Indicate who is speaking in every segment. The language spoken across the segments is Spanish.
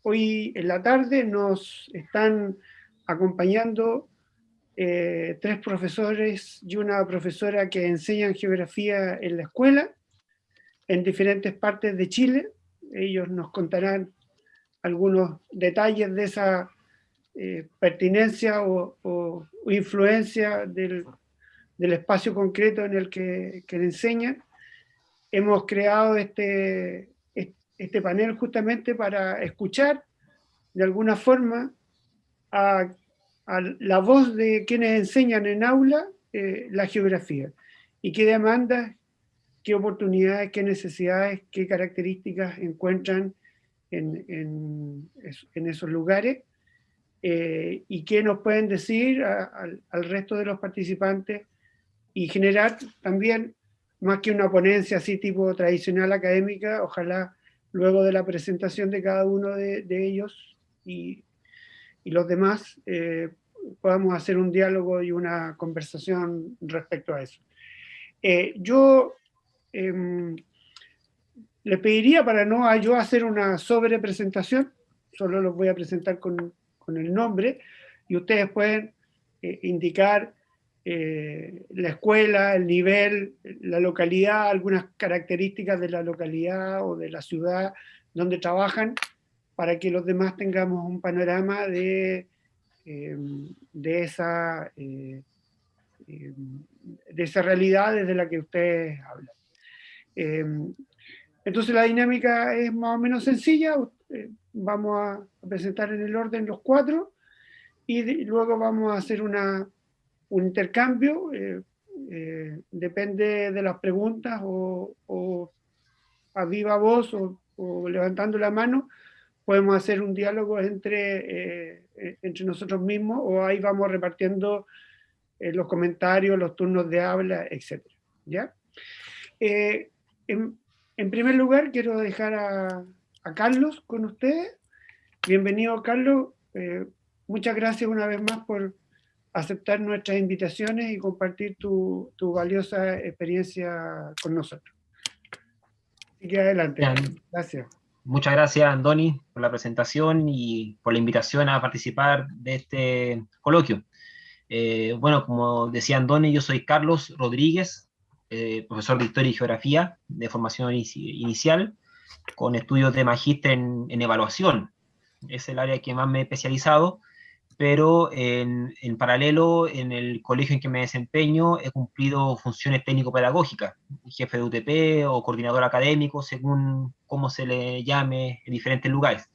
Speaker 1: Hoy en la tarde nos están acompañando tres profesores y una profesora que enseñan geografía en la escuela en diferentes partes de Chile. Ellos nos contarán algunos detalles de esa pertinencia o influencia del espacio concreto en el que enseñan. Hemos creado este panel justamente para escuchar de alguna forma a la voz de quienes enseñan en aula la geografía y qué demandas, qué oportunidades, qué necesidades, qué características encuentran en esos lugares y qué nos pueden decir al resto de los participantes y generar también, más que una ponencia así tipo tradicional académica, ojalá luego de la presentación de cada uno de ellos y los demás podamos hacer un diálogo y una conversación respecto a eso. Yo les pediría, para no yo hacer una sobrepresentación, solo los voy a presentar con el nombre, y ustedes pueden indicar la escuela, el nivel, la localidad, algunas características de la localidad o de la ciudad donde trabajan, para que los demás tengamos un panorama de esa realidad desde la que ustedes hablan. Entonces la dinámica es más o menos sencilla. Vamos a presentar en el orden los cuatro y luego vamos a hacer un intercambio. Depende de las preguntas o a viva voz o levantando la mano, podemos hacer un diálogo entre nosotros mismos o ahí vamos repartiendo los comentarios, los turnos de habla, etc. ¿Ya? En primer lugar, quiero dejar a Carlos con ustedes. Bienvenido, Carlos. Muchas gracias una vez más por aceptar nuestras invitaciones y compartir tu valiosa experiencia con nosotros. Así que adelante, Carlos. Gracias.
Speaker 2: Muchas gracias, Andoni, por la presentación y por la invitación a participar de este coloquio. Bueno, como decía Andoni, yo soy Carlos Rodríguez, profesor de Historia y Geografía de formación inicial, con estudios de magíster en evaluación. Es el área en que más me he especializado, pero en paralelo, en el colegio en que me desempeño, he cumplido funciones técnico-pedagógicas, jefe de UTP o coordinador académico, según cómo se le llame en diferentes lugares.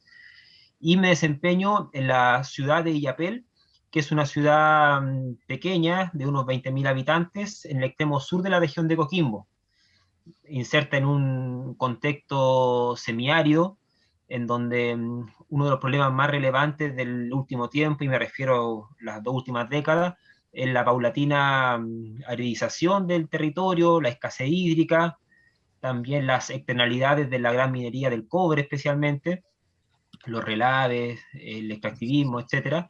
Speaker 2: Y me desempeño en la ciudad de Illapel, que es una ciudad pequeña, de unos 20.000 habitantes, en el extremo sur de la región de Coquimbo, inserta en un contexto semiárido, en donde uno de los problemas más relevantes del último tiempo, y me refiero a las 2 últimas décadas, es la paulatina aridización del territorio, la escasez hídrica, también las externalidades de la gran minería del cobre especialmente, los relaves, el extractivismo, etc.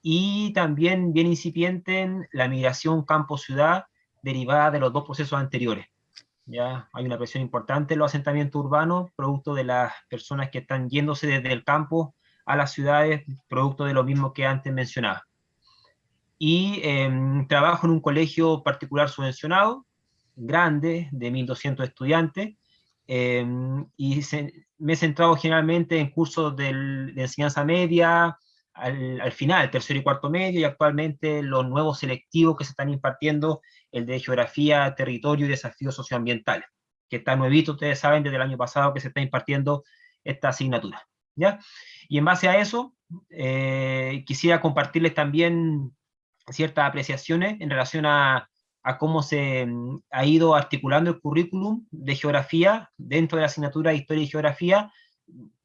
Speaker 2: Y también bien incipiente en la migración campo-ciudad derivada de los dos procesos anteriores. Ya hay una presión importante en los asentamientos urbanos, producto de las personas que están yéndose desde el campo a las ciudades, producto de lo mismo que antes mencionaba. Y trabajo en un colegio particular subvencionado, grande, de 1.200 estudiantes, y me he centrado generalmente en cursos de enseñanza media, al final, tercero y cuarto medio, y actualmente los nuevos selectivos que se están impartiendo, el de geografía, territorio y desafíos socioambientales, que está nuevito, ustedes saben, desde el año pasado que se está impartiendo esta asignatura, ¿ya? Y en base a eso, quisiera compartirles también ciertas apreciaciones en relación a cómo se ha ido articulando el currículum de geografía dentro de la asignatura de Historia y Geografía,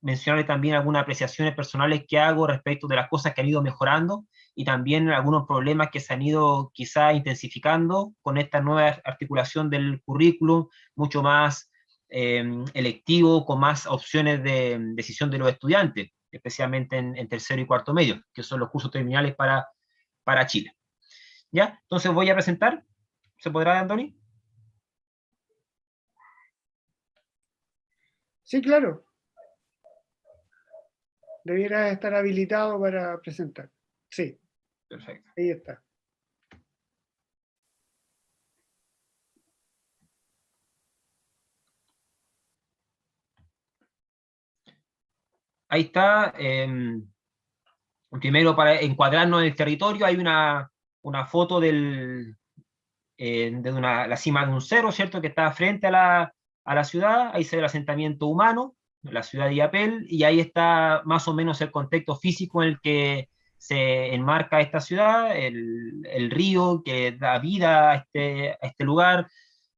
Speaker 2: mencionarle también algunas apreciaciones personales que hago respecto de las cosas que han ido mejorando y también algunos problemas que se han ido quizá intensificando con esta nueva articulación del currículum, mucho más electivo, con más opciones de decisión de los estudiantes, especialmente en tercero y cuarto medio, que son los cursos terminales para Chile. ¿Ya? Entonces voy a presentar. ¿Se podrá, Andoni?
Speaker 1: Sí, claro. Debiera estar habilitado para presentar. Sí,
Speaker 2: Perfecto.
Speaker 1: ahí está.
Speaker 2: Ahí está. Primero, para encuadrarnos en el territorio, hay una foto de la cima de un cerro, ¿cierto? Que está frente a la ciudad. Ahí se ve el asentamiento humano, la ciudad de Illapel, y ahí está más o menos el contexto físico en el que se enmarca esta ciudad, el río que da vida a este lugar,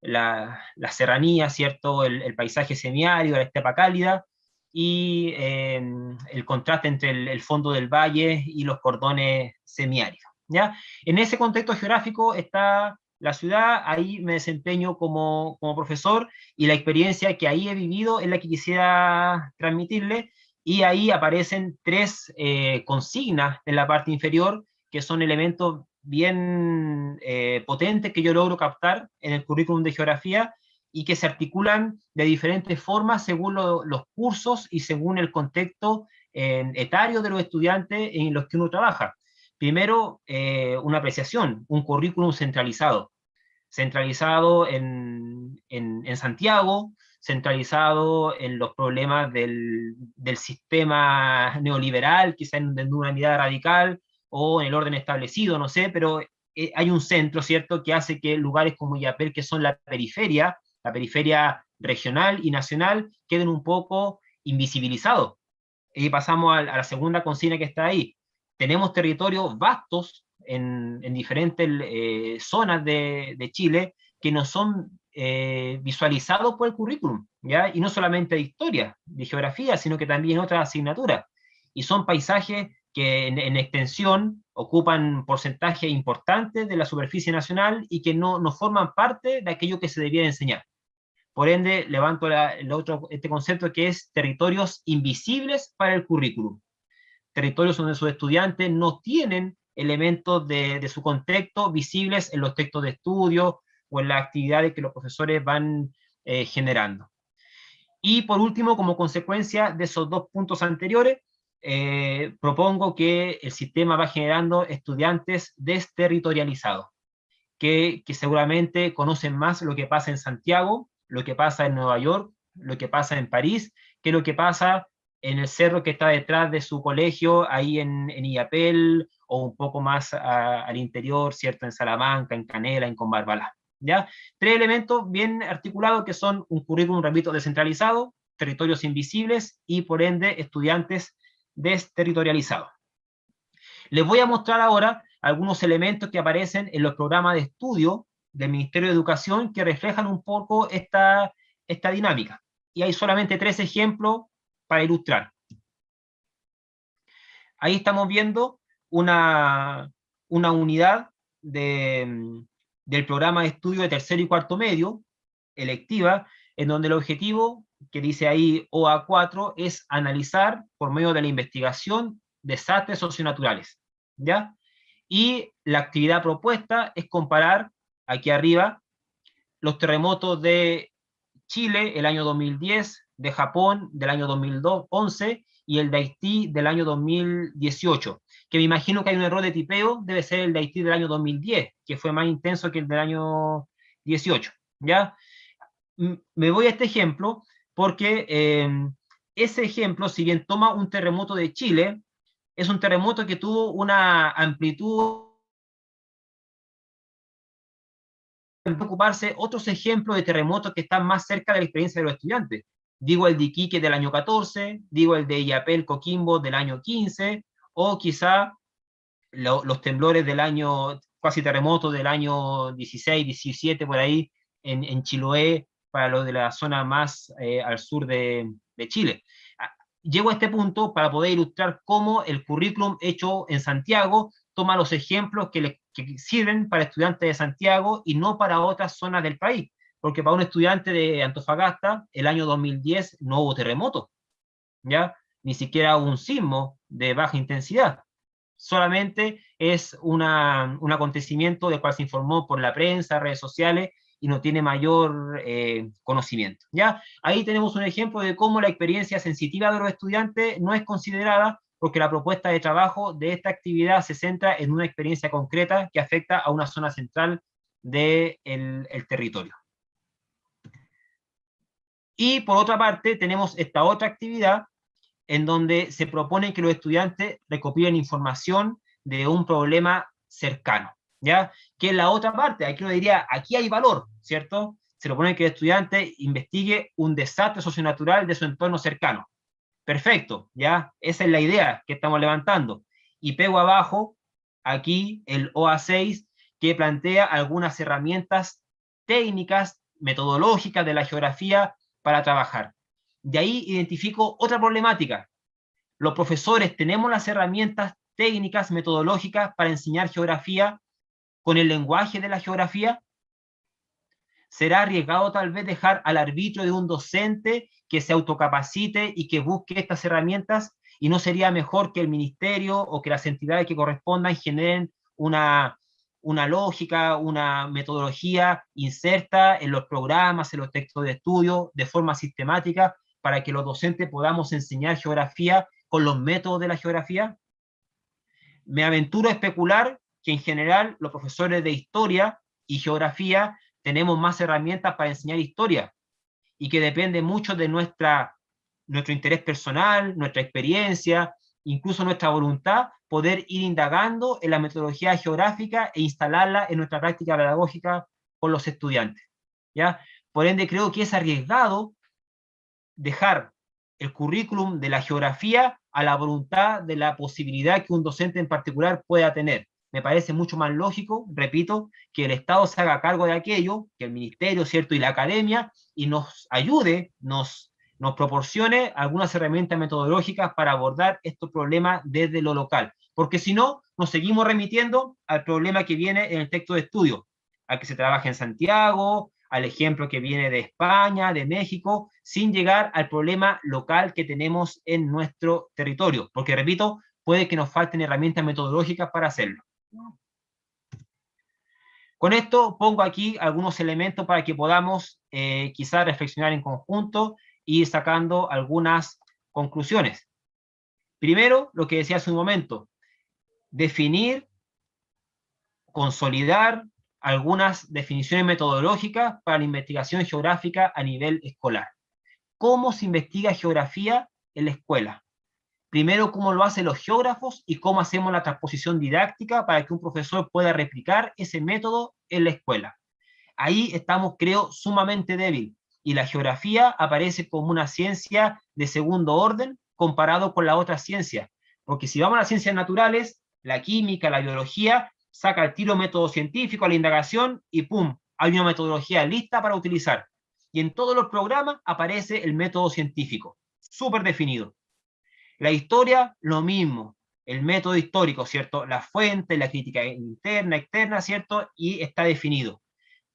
Speaker 2: la serranía, ¿cierto? El paisaje semiárido, la estepa cálida, y el contraste entre el fondo del valle y los cordones semiáridos, ¿ya? En ese contexto geográfico está la ciudad, ahí me desempeño como profesor, y la experiencia que ahí he vivido es la que quisiera transmitirle, y ahí aparecen tres consignas en la parte inferior, que son elementos bien potentes que yo logro captar en el currículum de geografía, y que se articulan de diferentes formas según los cursos y según el contexto etario de los estudiantes en los que uno trabaja. Primero, una apreciación, un currículum centralizado en Santiago, centralizado en los problemas del sistema neoliberal, quizá en una mirada radical, o en el orden establecido, no sé, pero hay un centro, ¿cierto?, que hace que lugares como Illapel, que son la periferia regional y nacional, queden un poco invisibilizados. Y pasamos a la segunda consigna que está ahí. Tenemos territorios vastos en diferentes zonas de Chile que no son visualizados por el currículum, ¿ya? Y no solamente de historia, de geografía, sino que también otras asignaturas. Y son paisajes que en extensión ocupan porcentajes importantes de la superficie nacional y que no forman parte de aquello que se debiera enseñar. Por ende, levanto este concepto que es territorios invisibles para el currículum. Territorios donde sus estudiantes no tienen elementos de su contexto visibles en los textos de estudio o en las actividades que los profesores van generando. Y por último, como consecuencia de esos dos puntos anteriores, propongo que el sistema va generando estudiantes desterritorializados, que seguramente conocen más lo que pasa en Santiago, lo que pasa en Nueva York, lo que pasa en París, que lo que pasa en el cerro que está detrás de su colegio, ahí en Illapel, o un poco más al interior, ¿cierto? En Salamanca, en Canela, en Combarbalá, ¿ya? Tres elementos bien articulados que son un currículum, repito, descentralizado, territorios invisibles y, por ende, estudiantes desterritorializados. Les voy a mostrar ahora algunos elementos que aparecen en los programas de estudio del Ministerio de Educación que reflejan un poco esta dinámica. Y hay solamente tres ejemplos para ilustrar. Ahí estamos viendo una unidad del programa de estudio de tercero y cuarto medio, electiva, en donde el objetivo, que dice ahí OA4, es analizar por medio de la investigación desastres socionaturales, ¿ya? Y la actividad propuesta es comparar, aquí arriba, los terremotos de Chile el año 2010, de Japón del año 2011 y el de Haití del año 2018, que me imagino que hay un error de tipeo, debe ser el de Haití del año 2010, que fue más intenso que el del año 18, ¿ya? Me voy a este ejemplo porque ese ejemplo, si bien toma un terremoto de Chile, es un terremoto que tuvo una amplitud de ocuparse otros ejemplos de terremotos que están más cerca de la experiencia de los estudiantes. Digo el de Iquique del año 14, digo el de Illapel, Coquimbo del año 15, o quizá los temblores del año, casi terremotos del año 16, 17, por ahí, en Chiloé, para los de la zona más al sur de Chile. Llego a este punto para poder ilustrar cómo el currículum hecho en Santiago toma los ejemplos que sirven para estudiantes de Santiago y no para otras zonas del país, porque para un estudiante de Antofagasta, el año 2010 no hubo terremoto, ¿ya? Ni siquiera hubo un sismo de baja intensidad. Solamente es un acontecimiento del cual se informó por la prensa, redes sociales, y no tiene mayor conocimiento. ¿Ya? Ahí tenemos un ejemplo de cómo la experiencia sensitiva de los estudiantes no es considerada, porque la propuesta de trabajo de esta actividad se centra en una experiencia concreta que afecta a una zona central del territorio. Y por otra parte tenemos esta otra actividad en donde se propone que los estudiantes recopilen información de un problema cercano, ¿ya? Que es la otra parte, aquí uno diría, aquí hay valor, ¿cierto? Se propone que el estudiante investigue un desastre socionatural de su entorno cercano. Perfecto, ¿ya? Esa es la idea que estamos levantando. Y pego abajo, aquí, el OA6, que plantea algunas herramientas técnicas, metodológicas de la geografía para trabajar. De ahí identifico otra problemática. Los profesores tenemos las herramientas técnicas, metodológicas para enseñar geografía con el lenguaje de la geografía. ¿Será arriesgado tal vez dejar al arbitrio de un docente que se autocapacite y que busque estas herramientas? ¿Y no sería mejor que el ministerio o que las entidades que correspondan generen una lógica, una metodología inserta en los programas, en los textos de estudio, de forma sistemática, para que los docentes podamos enseñar geografía con los métodos de la geografía? Me aventuro a especular que en general los profesores de historia y geografía tenemos más herramientas para enseñar historia y que depende mucho de nuestro interés personal, nuestra experiencia, incluso nuestra voluntad, poder ir indagando en la metodología geográfica e instalarla en nuestra práctica pedagógica con los estudiantes, ¿ya? Por ende, creo que es arriesgado dejar el currículum de la geografía a la voluntad de la posibilidad que un docente en particular pueda tener. Me parece mucho más lógico, repito, que el Estado se haga cargo de aquello, que el ministerio, ¿cierto?, y la academia, y nos ayude, nos proporcione algunas herramientas metodológicas para abordar estos problemas desde lo local. Porque si no, nos seguimos remitiendo al problema que viene en el texto de estudio, al que se trabaja en Santiago, al ejemplo que viene de España, de México, sin llegar al problema local que tenemos en nuestro territorio. Porque, repito, puede que nos falten herramientas metodológicas para hacerlo. Con esto pongo aquí algunos elementos para que podamos quizás reflexionar en conjunto y ir sacando algunas conclusiones. Primero, lo que decía hace un momento, definir, consolidar algunas definiciones metodológicas para la investigación geográfica a nivel escolar. ¿Cómo se investiga geografía en la escuela? Primero, cómo lo hacen los geógrafos y cómo hacemos la transposición didáctica para que un profesor pueda replicar ese método en la escuela. Ahí estamos, creo, sumamente débil, y la geografía aparece como una ciencia de segundo orden comparado con la otra ciencia, porque si vamos a las ciencias naturales, la química, la biología, saca el tiro método científico a la indagación y ¡pum!, hay una metodología lista para utilizar. Y en todos los programas aparece el método científico, súper definido. La historia, lo mismo, el método histórico, ¿cierto? La fuente, la crítica interna, externa, ¿cierto? Y está definido.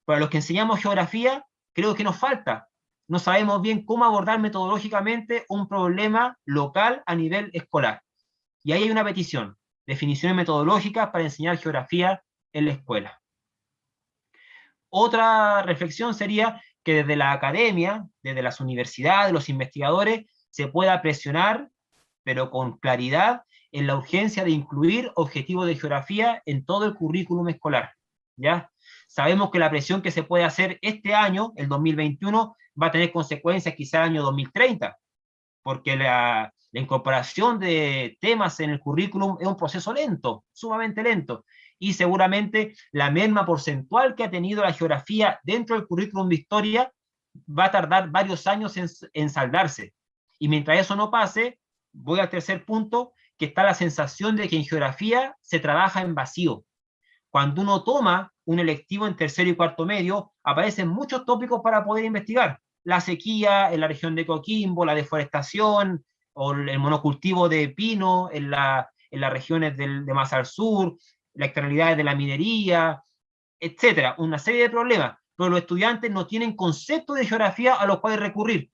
Speaker 2: Para los que enseñamos geografía, creo que nos falta. No sabemos bien cómo abordar metodológicamente un problema local a nivel escolar. Y ahí hay una petición, definiciones metodológicas para enseñar geografía en la escuela. Otra reflexión sería que desde la academia, desde las universidades, los investigadores, se pueda presionar, pero con claridad, en la urgencia de incluir objetivos de geografía en todo el currículum escolar, ¿ya? Sabemos que la presión que se puede hacer este año, el 2021, va a tener consecuencias quizá el año 2030, porque la incorporación de temas en el currículum es un proceso lento, sumamente lento, y seguramente la merma porcentual que ha tenido la geografía dentro del currículum de historia va a tardar varios años en saldarse. Y mientras eso no pase, voy al tercer punto, que está la sensación de que en geografía se trabaja en vacío. Cuando uno toma un electivo en tercero y cuarto medio, aparecen muchos tópicos para poder investigar. La sequía en la región de Coquimbo, la deforestación, o el monocultivo de pino en las regiones de más al sur, las externalidades de la minería, etcétera. Una serie de problemas. Pero los estudiantes no tienen conceptos de geografía a los cuales recurrir.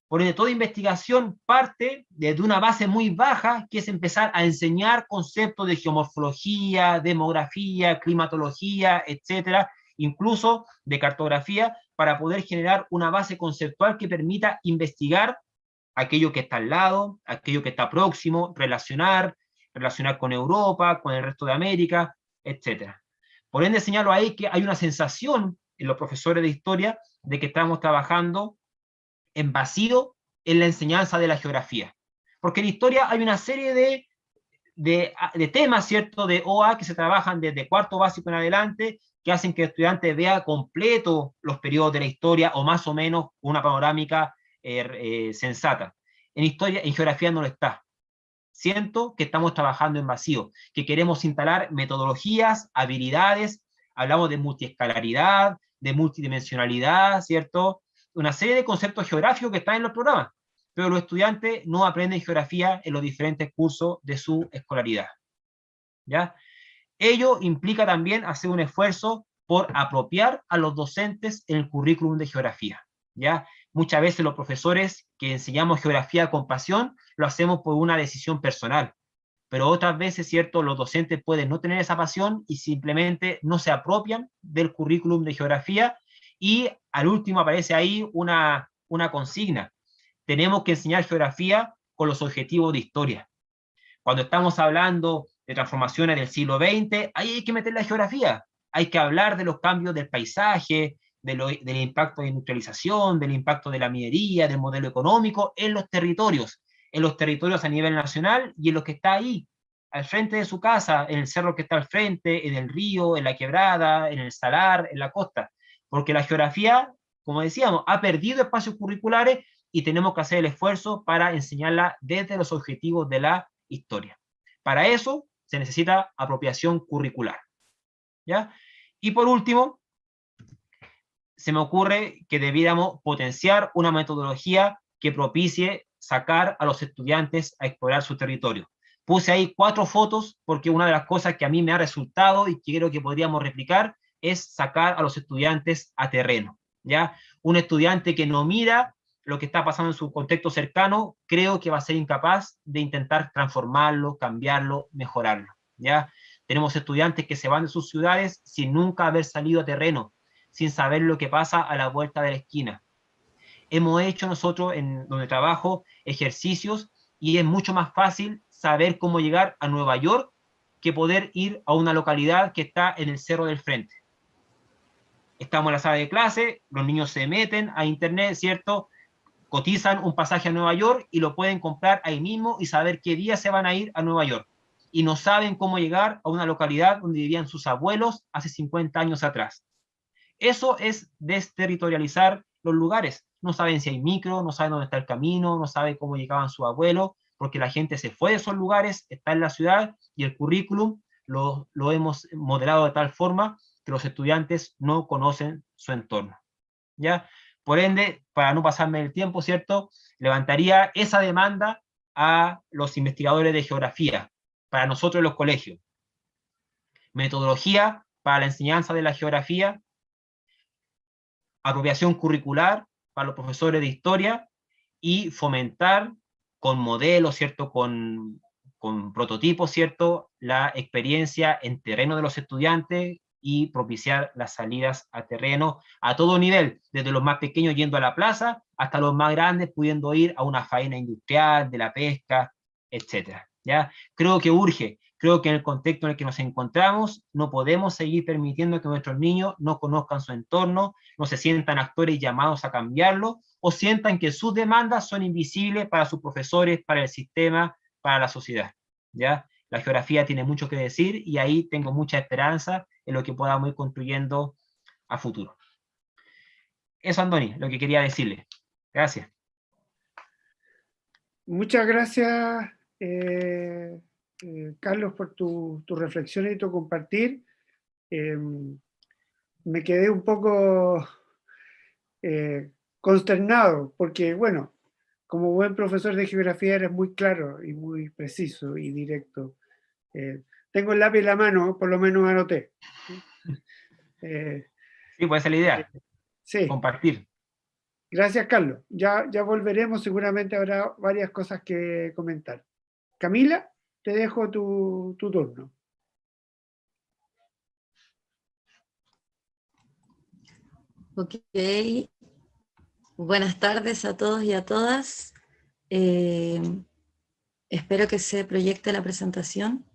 Speaker 2: Por ende, toda investigación parte desde una base muy baja, que es empezar a enseñar conceptos de geomorfología, demografía, climatología, etcétera, incluso de cartografía, para poder generar una base conceptual que permita investigar aquello que está al lado, aquello que está próximo, relacionar con Europa, con el resto de América, etc. Por ende, señalo ahí que hay una sensación en los profesores de historia de que estamos trabajando en vacío en la enseñanza de la geografía. Porque en historia hay una serie de temas, ¿cierto?, de OA que se trabajan desde cuarto básico en adelante, que hacen que el estudiante vea completo los periodos de la historia o más o menos una panorámica sensata. En historia, en geografía no lo está. Siento que estamos trabajando en vacío, que queremos instalar metodologías, habilidades, hablamos de multiescalaridad, de multidimensionalidad, ¿cierto? Una serie de conceptos geográficos que están en los programas, pero los estudiantes no aprenden geografía en los diferentes cursos de su escolaridad, ¿ya? Ello implica también hacer un esfuerzo por apropiar a los docentes en el currículum de geografía, ¿ya? Muchas veces los profesores que enseñamos geografía con pasión lo hacemos por una decisión personal, pero otras veces, ¿cierto?, los docentes pueden no tener esa pasión y simplemente no se apropian del currículum de geografía, y al último aparece ahí una consigna: tenemos que enseñar geografía con los objetivos de historia. Cuando estamos hablando de transformaciones del siglo XX, ahí hay que meter la geografía. Hay que hablar de los cambios del paisaje, del impacto de industrialización, del impacto de la minería, del modelo económico en los territorios a nivel nacional y en lo que está ahí, al frente de su casa, en el cerro que está al frente, en el río, en la quebrada, en el salar, en la costa. Porque la geografía, como decíamos, ha perdido espacios curriculares y tenemos que hacer el esfuerzo para enseñarla desde los objetivos de la historia. Para eso se necesita apropiación curricular, ¿ya? Y por último, se me ocurre que debiéramos potenciar una metodología que propicie sacar a los estudiantes a explorar su territorio. Puse ahí 4 fotos porque una de las cosas que a mí me ha resultado y que creo que podríamos replicar es sacar a los estudiantes a terreno, ¿ya? Un estudiante que no mira lo que está pasando en su contexto cercano, creo que va a ser incapaz de intentar transformarlo, cambiarlo, mejorarlo, ¿ya? Tenemos estudiantes que se van de sus ciudades sin nunca haber salido a terreno, sin saber lo que pasa a la vuelta de la esquina. Hemos hecho nosotros, en donde trabajo, ejercicios y es mucho más fácil saber cómo llegar a Nueva York que poder ir a una localidad que está en el cerro del frente. Estamos en la sala de clase, los niños se meten a internet, ¿cierto?, cotizan un pasaje a Nueva York y lo pueden comprar ahí mismo y saber qué día se van a ir a Nueva York. Y no saben cómo llegar a una localidad donde vivían sus abuelos hace 50 años atrás. Eso es desterritorializar los lugares. No saben si hay micro, no saben dónde está el camino, no saben cómo llegaban sus abuelos, porque la gente se fue de esos lugares, está en la ciudad, y el currículum lo hemos modelado de tal forma que los estudiantes no conocen su entorno, ¿ya? Por ende, para no pasarme el tiempo, ¿cierto?, levantaría esa demanda a los investigadores de geografía, para nosotros en los colegios. Metodología para la enseñanza de la geografía, apropiación curricular para los profesores de historia y fomentar con modelos, ¿cierto?, con prototipos, ¿cierto?, la experiencia en terreno de los estudiantes y propiciar las salidas a terreno a todo nivel, desde los más pequeños yendo a la plaza hasta los más grandes pudiendo ir a una faena industrial, de la pesca, etcétera, ¿ya? Creo que urge. Creo que en el contexto en el que nos encontramos no podemos seguir permitiendo que nuestros niños no conozcan su entorno, no se sientan actores llamados a cambiarlo, o sientan que sus demandas son invisibles para sus profesores, para el sistema, para la sociedad, ¿ya? La geografía tiene mucho que decir y ahí tengo mucha esperanza en lo que podamos ir construyendo a futuro. Eso, Andoni, lo que quería decirle. Gracias.
Speaker 1: Muchas gracias, Carlos, por tu reflexión y tu compartir. Me quedé un poco consternado, porque, bueno, como buen profesor de geografía eres muy claro y muy preciso y directo. Tengo el lápiz en la mano, por lo menos anoté.
Speaker 2: Sí, puede ser la idea.
Speaker 1: Sí.
Speaker 2: Compartir.
Speaker 1: Gracias, Carlos. Ya volveremos, seguramente habrá varias cosas que comentar. Camila, te dejo tu turno.
Speaker 3: Ok, buenas tardes a todos y a todas. Espero que se proyecte la presentación.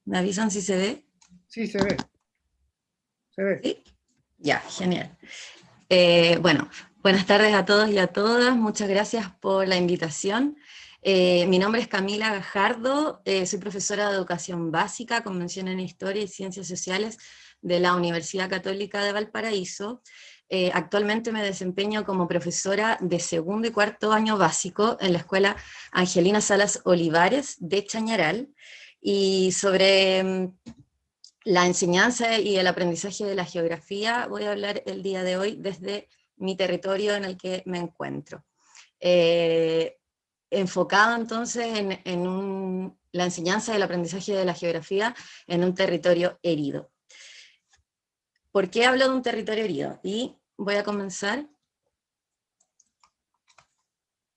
Speaker 3: ¿Me avisan si se ve?
Speaker 1: Sí, se ve. Se ve.
Speaker 3: ¿Sí? Ya, genial. Bueno, buenas tardes a todos y a todas. Muchas gracias por la invitación. Mi nombre es Camila Gajardo, soy profesora de Educación Básica, con mención en Historia y Ciencias Sociales de la Universidad Católica de Valparaíso. Actualmente me desempeño como profesora de segundo y cuarto año básico en la Escuela Angelina Salas Olivares de Chañaral, y sobre la enseñanza y el aprendizaje de la geografía voy a hablar el día de hoy desde mi territorio en el que me encuentro. Enfocado entonces en la enseñanza y el aprendizaje de la geografía en un territorio herido. ¿Por qué hablo de un territorio herido? Y voy a comenzar.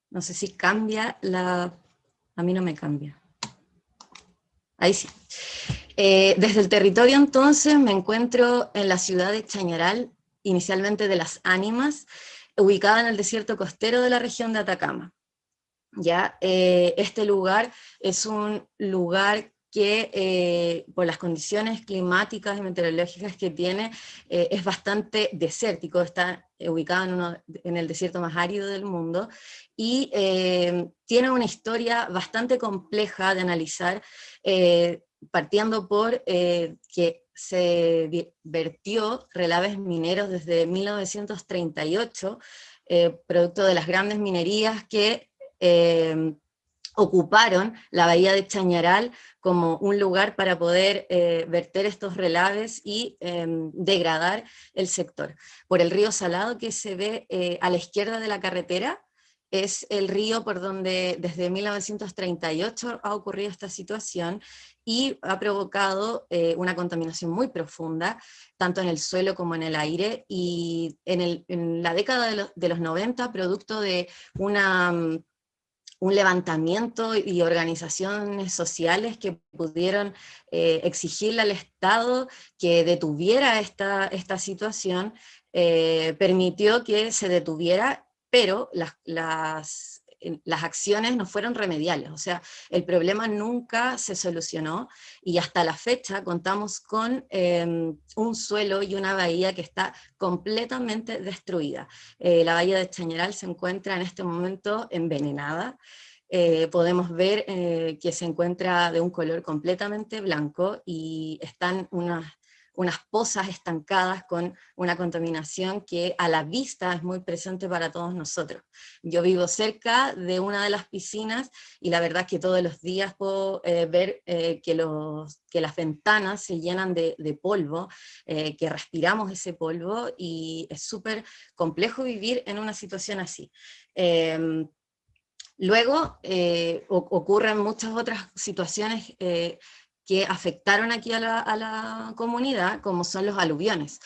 Speaker 3: No sé si cambia la... A mí no me cambia. Ahí sí. Desde el territorio entonces me encuentro en la ciudad de Chañaral, inicialmente de Las Ánimas, ubicada en el desierto costero de la región de Atacama. ¿Ya? Este lugar es un lugar que por las condiciones climáticas y meteorológicas que tiene, es bastante desértico, está ubicado en el desierto más árido del mundo, y tiene una historia bastante compleja de analizar, partiendo por que se vertió relaves mineros desde 1938, producto de las grandes minerías que ocuparon la bahía de Chañaral como un lugar para poder verter estos relaves y degradar el sector. Por el río Salado que se ve a la izquierda de la carretera, es el río por donde desde 1938 ha ocurrido esta situación y ha provocado una contaminación muy profunda, tanto en el suelo como en el aire, y en la década de los 90, producto de un levantamiento y organizaciones sociales que pudieron exigirle al Estado que detuviera esta situación, permitió que se detuviera, pero las acciones no fueron remediales, o sea, el problema nunca se solucionó, y hasta la fecha contamos con un suelo y una bahía que está completamente destruida. La bahía de Chañaral se encuentra en este momento envenenada. Podemos ver que se encuentra de un color completamente blanco y están unas pozas estancadas con una contaminación que a la vista es muy presente para todos nosotros. Yo vivo cerca de una de las piscinas y la verdad es que todos los días puedo ver que las ventanas se llenan de polvo, que respiramos ese polvo, y es súper complejo vivir en una situación así. Luego ocurren muchas otras situaciones que afectaron aquí a la comunidad, como son los aluviones.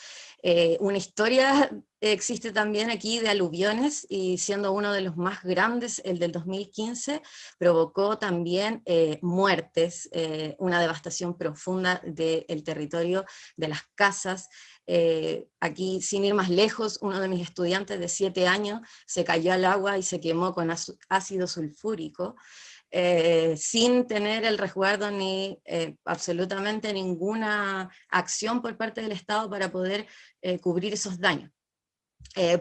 Speaker 3: Una historia existe también aquí de aluviones, y siendo uno de los más grandes, el del 2015, provocó también muertes, una devastación profunda del territorio, de las casas. Aquí, sin ir más lejos, uno de mis estudiantes de 7 años se cayó al agua y se quemó con ácido sulfúrico, sin tener el resguardo ni absolutamente ninguna acción por parte del Estado para poder cubrir esos daños.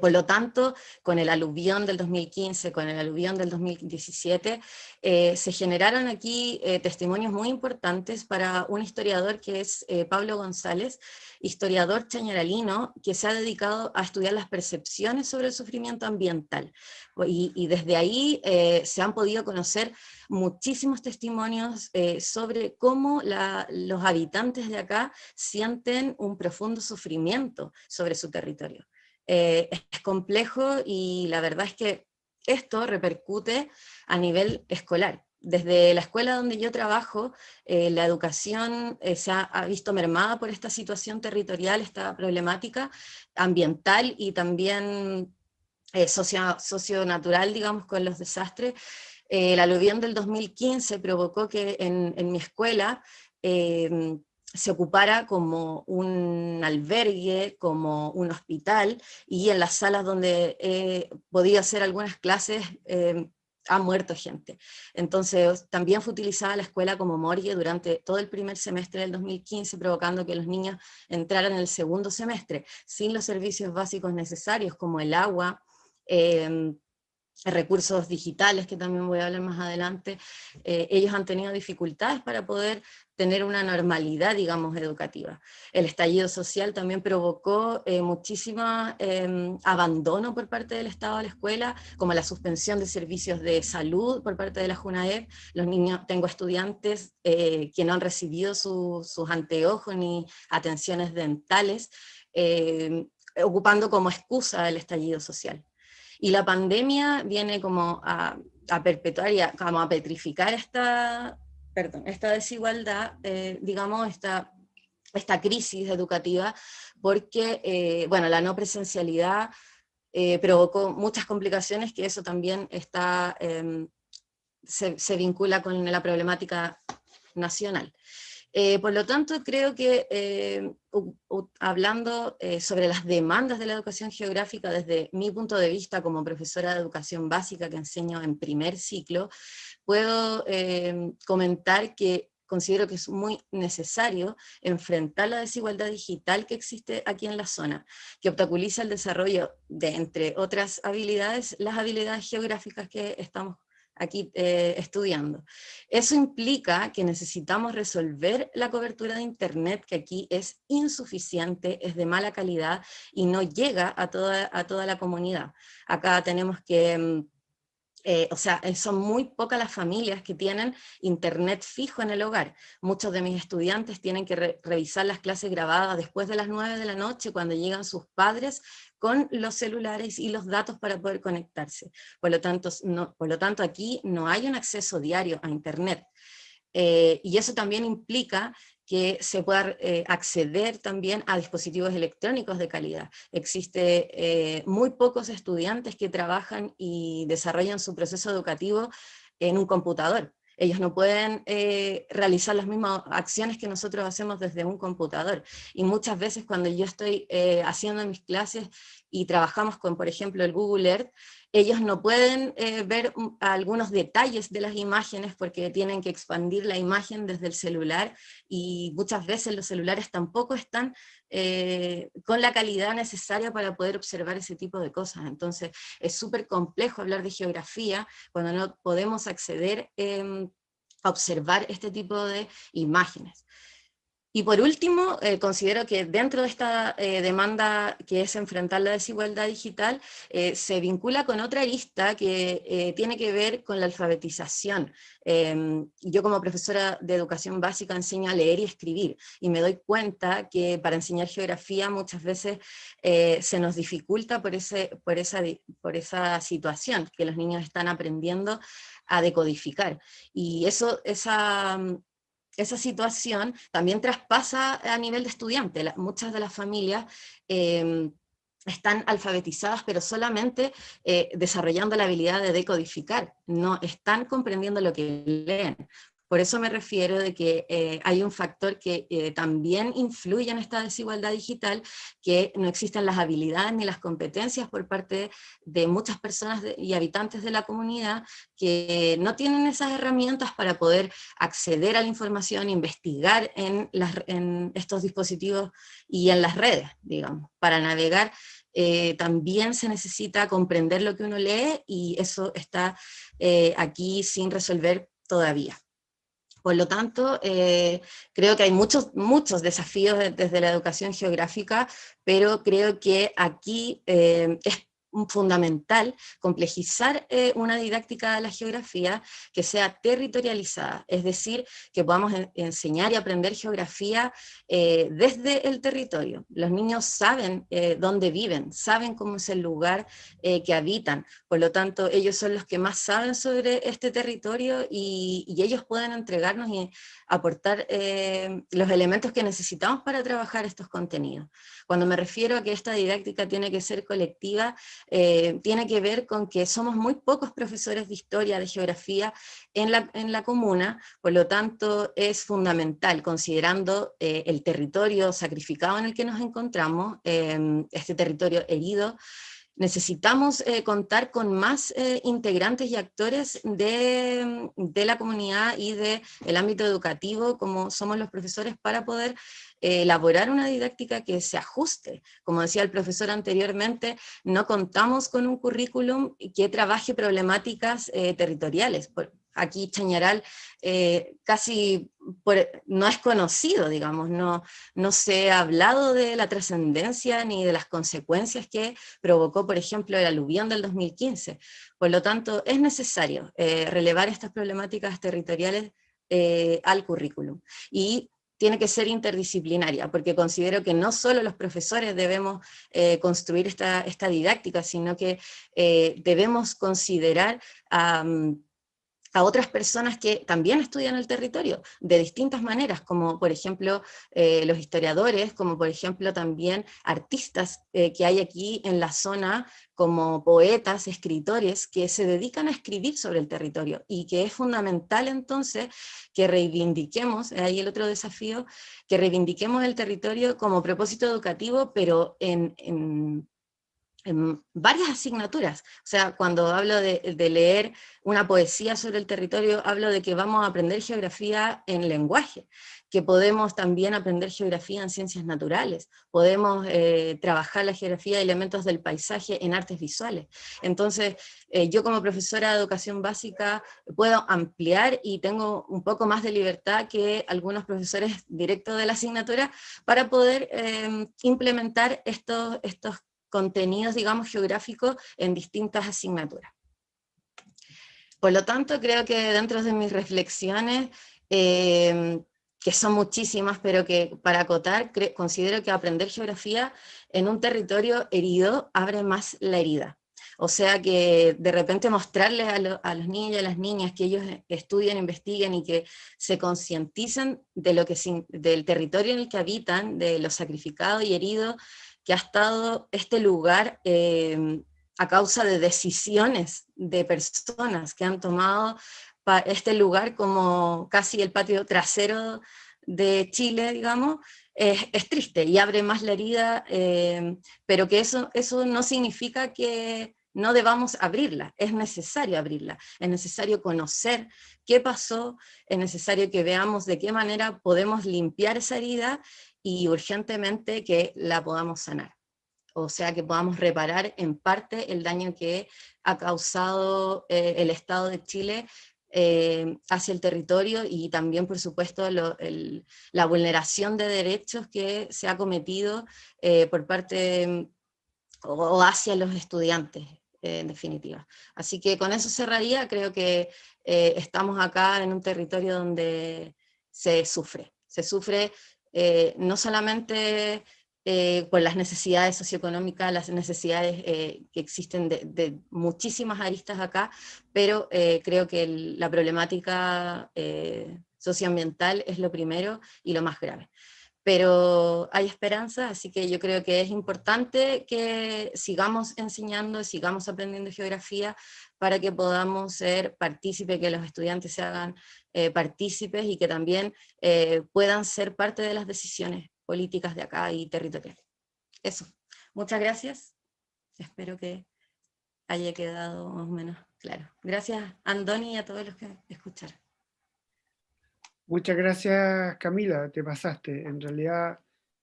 Speaker 3: Por lo tanto, con el aluvión del 2015, con el aluvión del 2017, se generaron aquí testimonios muy importantes para un historiador que es Pablo González, historiador chañaralino, que se ha dedicado a estudiar las percepciones sobre el sufrimiento ambiental. Y desde ahí se han podido conocer muchísimos testimonios sobre cómo los habitantes de acá sienten un profundo sufrimiento sobre su territorio. Es complejo, y la verdad es que esto repercute a nivel escolar. Desde la escuela donde yo trabajo, la educación se ha visto mermada por esta situación territorial, esta problemática ambiental y también socionatural, digamos, con los desastres. El aluvión del 2015 provocó que en mi escuela se ocupara como un albergue, como un hospital, y en las salas donde podía hacer algunas clases ha muerto gente. Entonces también fue utilizada la escuela como morgue durante todo el primer semestre del 2015, provocando que los niños entraran en el segundo semestre sin los servicios básicos necesarios como el agua, recursos digitales, que también voy a hablar más adelante. Ellos han tenido dificultades para poder tener una normalidad, digamos, educativa. El estallido social también provocó muchísimo abandono por parte del Estado de la escuela, como la suspensión de servicios de salud por parte de la JUNAEP. Los niños, tengo estudiantes que no han recibido sus anteojos ni atenciones dentales, ocupando como excusa el estallido social. Y la pandemia viene como a perpetuar y como a petrificar esta desigualdad, digamos, esta crisis educativa, porque, bueno, la no presencialidad provocó muchas complicaciones, que eso también está, se vincula con la problemática nacional. Por lo tanto, creo que hablando sobre las demandas de la educación geográfica desde mi punto de vista como profesora de educación básica que enseño en primer ciclo, puedo comentar que considero que es muy necesario enfrentar la desigualdad digital que existe aquí en la zona, que obstaculiza el desarrollo de, entre otras habilidades, las habilidades geográficas que estamos aquí estudiando. Eso implica que necesitamos resolver la cobertura de internet, que aquí es insuficiente, es de mala calidad y no llega a toda la comunidad. Acá tenemos que o sea, son muy pocas las familias que tienen internet fijo en el hogar. Muchos de mis estudiantes tienen que revisar las clases grabadas después de las 9 de la noche, cuando llegan sus padres con los celulares y los datos para poder conectarse. Por lo tanto, aquí no hay un acceso diario a internet. Y eso también implica que se pueda acceder también a dispositivos electrónicos de calidad. Existe muy pocos estudiantes que trabajan y desarrollan su proceso educativo en un computador. Ellos no pueden realizar las mismas acciones que nosotros hacemos desde un computador. Y muchas veces cuando yo estoy haciendo mis clases y trabajamos con, por ejemplo, el Google Earth, ellos no pueden ver algunos detalles de las imágenes porque tienen que expandir la imagen desde el celular, y muchas veces los celulares tampoco están con la calidad necesaria para poder observar ese tipo de cosas. Entonces es súper complejo hablar de geografía cuando no podemos acceder a observar este tipo de imágenes. Y por último, considero que dentro de esta demanda que es enfrentar la desigualdad digital, se vincula con otra arista que tiene que ver con la alfabetización. Yo como profesora de educación básica enseño a leer y escribir, y me doy cuenta que para enseñar geografía muchas veces se nos dificulta por esa situación, que los niños están aprendiendo a decodificar. Y esa situación también traspasa a nivel de estudiante. Muchas de las familias están alfabetizadas, pero solamente desarrollando la habilidad de decodificar, no están comprendiendo lo que leen. Por eso me refiero de que hay un factor que también influye en esta desigualdad digital, que no existen las habilidades ni las competencias por parte de muchas personas y habitantes de la comunidad que no tienen esas herramientas para poder acceder a la información, investigar en estos dispositivos y en las redes, digamos. Para navegar también se necesita comprender lo que uno lee, y eso está aquí sin resolver todavía. Por lo tanto, creo que hay muchos desafíos desde la educación geográfica, pero creo que aquí es fundamental complejizar una didáctica de la geografía que sea territorializada, es decir, que podamos enseñar y aprender geografía desde el territorio. Los niños saben dónde viven, saben cómo es el lugar que habitan, por lo tanto ellos son los que más saben sobre este territorio, y ellos pueden entregarnos y aportar los elementos que necesitamos para trabajar estos contenidos. Cuando me refiero a que esta didáctica tiene que ser colectiva, tiene que ver con que somos muy pocos profesores de historia, de geografía en la comuna, por lo tanto es fundamental, considerando el territorio sacrificado en el que nos encontramos, este territorio herido. Necesitamos contar con más integrantes y actores de la comunidad y del ámbito educativo, como somos los profesores, para poder elaborar una didáctica que se ajuste. Como decía el profesor anteriormente, no contamos con un currículum que trabaje problemáticas territoriales. Aquí Chañaral casi no es conocido, digamos, no se ha hablado de la trascendencia ni de las consecuencias que provocó, por ejemplo, el aluvión del 2015. Por lo tanto, es necesario relevar estas problemáticas territoriales al currículum. Y tiene que ser interdisciplinaria, porque considero que no solo los profesores debemos construir esta didáctica, sino que debemos considerar a otras personas que también estudian el territorio de distintas maneras, como por ejemplo los historiadores, como por ejemplo también artistas que hay aquí en la zona, como poetas, escritores, que se dedican a escribir sobre el territorio, y que es fundamental entonces que reivindiquemos, ahí el otro desafío, que reivindiquemos el territorio como propósito educativo, pero en varias asignaturas. O sea, cuando hablo de leer una poesía sobre el territorio, hablo de que vamos a aprender geografía en lenguaje, que podemos también aprender geografía en ciencias naturales, podemos trabajar la geografía de elementos del paisaje en artes visuales. Entonces, yo como profesora de educación básica puedo ampliar y tengo un poco más de libertad que algunos profesores directos de la asignatura para poder implementar estos contenidos, digamos, geográficos en distintas asignaturas. Por lo tanto, creo que dentro de mis reflexiones, que son muchísimas, pero que para acotar, considero que aprender geografía en un territorio herido abre más la herida. O sea que de repente mostrarles a los niños y a las niñas que ellos estudien, investiguen y que se concienticen del territorio en el que habitan, de lo sacrificado y herido que ha estado este lugar a causa de decisiones de personas que han tomado este lugar como casi el patio trasero de Chile, digamos, es triste y abre más la herida, pero que eso no significa que no debamos abrirla, es necesario abrirla, es necesario conocer qué pasó, es necesario que veamos de qué manera podemos limpiar esa herida y urgentemente que la podamos sanar. O sea, que podamos reparar en parte el daño que ha causado el Estado de Chile hacia el territorio, y también, por supuesto, la vulneración de derechos que se ha cometido por parte o hacia los estudiantes, en definitiva. Así que con eso cerraría. Creo que estamos acá en un territorio donde se sufre no solamente por las necesidades socioeconómicas, las necesidades que existen de muchísimas aristas acá, pero creo que la problemática socioambiental es lo primero y lo más grave. Pero hay esperanza, así que yo creo que es importante que sigamos enseñando, sigamos aprendiendo geografía para que podamos ser partícipes, que los estudiantes se hagan partícipes y que también puedan ser parte de las decisiones políticas de acá y territoriales. Eso. Muchas gracias. Espero que haya quedado más o menos claro. Gracias, Andoni, y a todos los que escucharon.
Speaker 1: Muchas gracias, Camila, te pasaste. En realidad,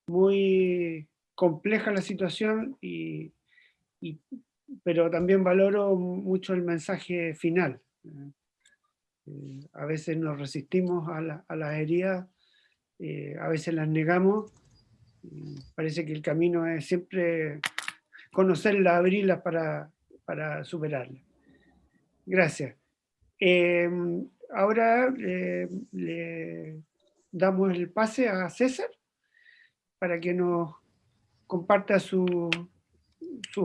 Speaker 1: muy compleja la situación, pero también valoro mucho el mensaje final. A veces nos resistimos a las heridas, a veces las negamos. Parece que el camino es siempre conocerlas, abrirlas para superarlas. Gracias. Ahora le damos el pase a César para que nos comparta sus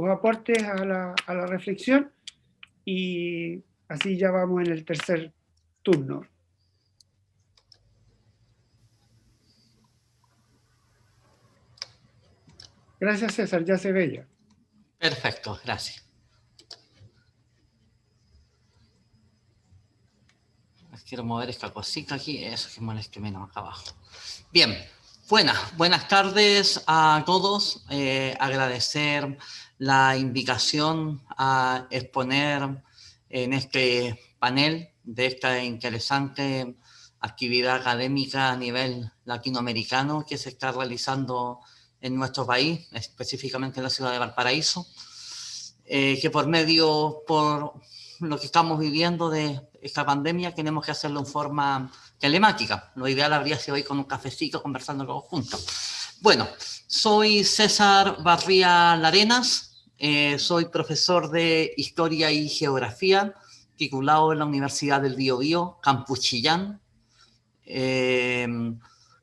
Speaker 1: aportes a la reflexión, y así ya vamos en el tercer turno. Gracias, César, ya se veía.
Speaker 4: Perfecto, gracias. quiero mover esta cosita aquí, eso que moleste menos acá abajo. Bien, buenas tardes a todos. Agradecer la invitación a exponer en este panel de esta interesante actividad académica a nivel latinoamericano que se está realizando en nuestro país, específicamente en la ciudad de Valparaíso, que por lo que estamos viviendo de esta pandemia tenemos que hacerlo en forma telemática. Lo ideal habría sido hoy con un cafecito conversando todos juntos. Bueno, soy César Barría Larenas, soy profesor de Historia y Geografía, titulado en la Universidad del Biobío, Campus Chillán.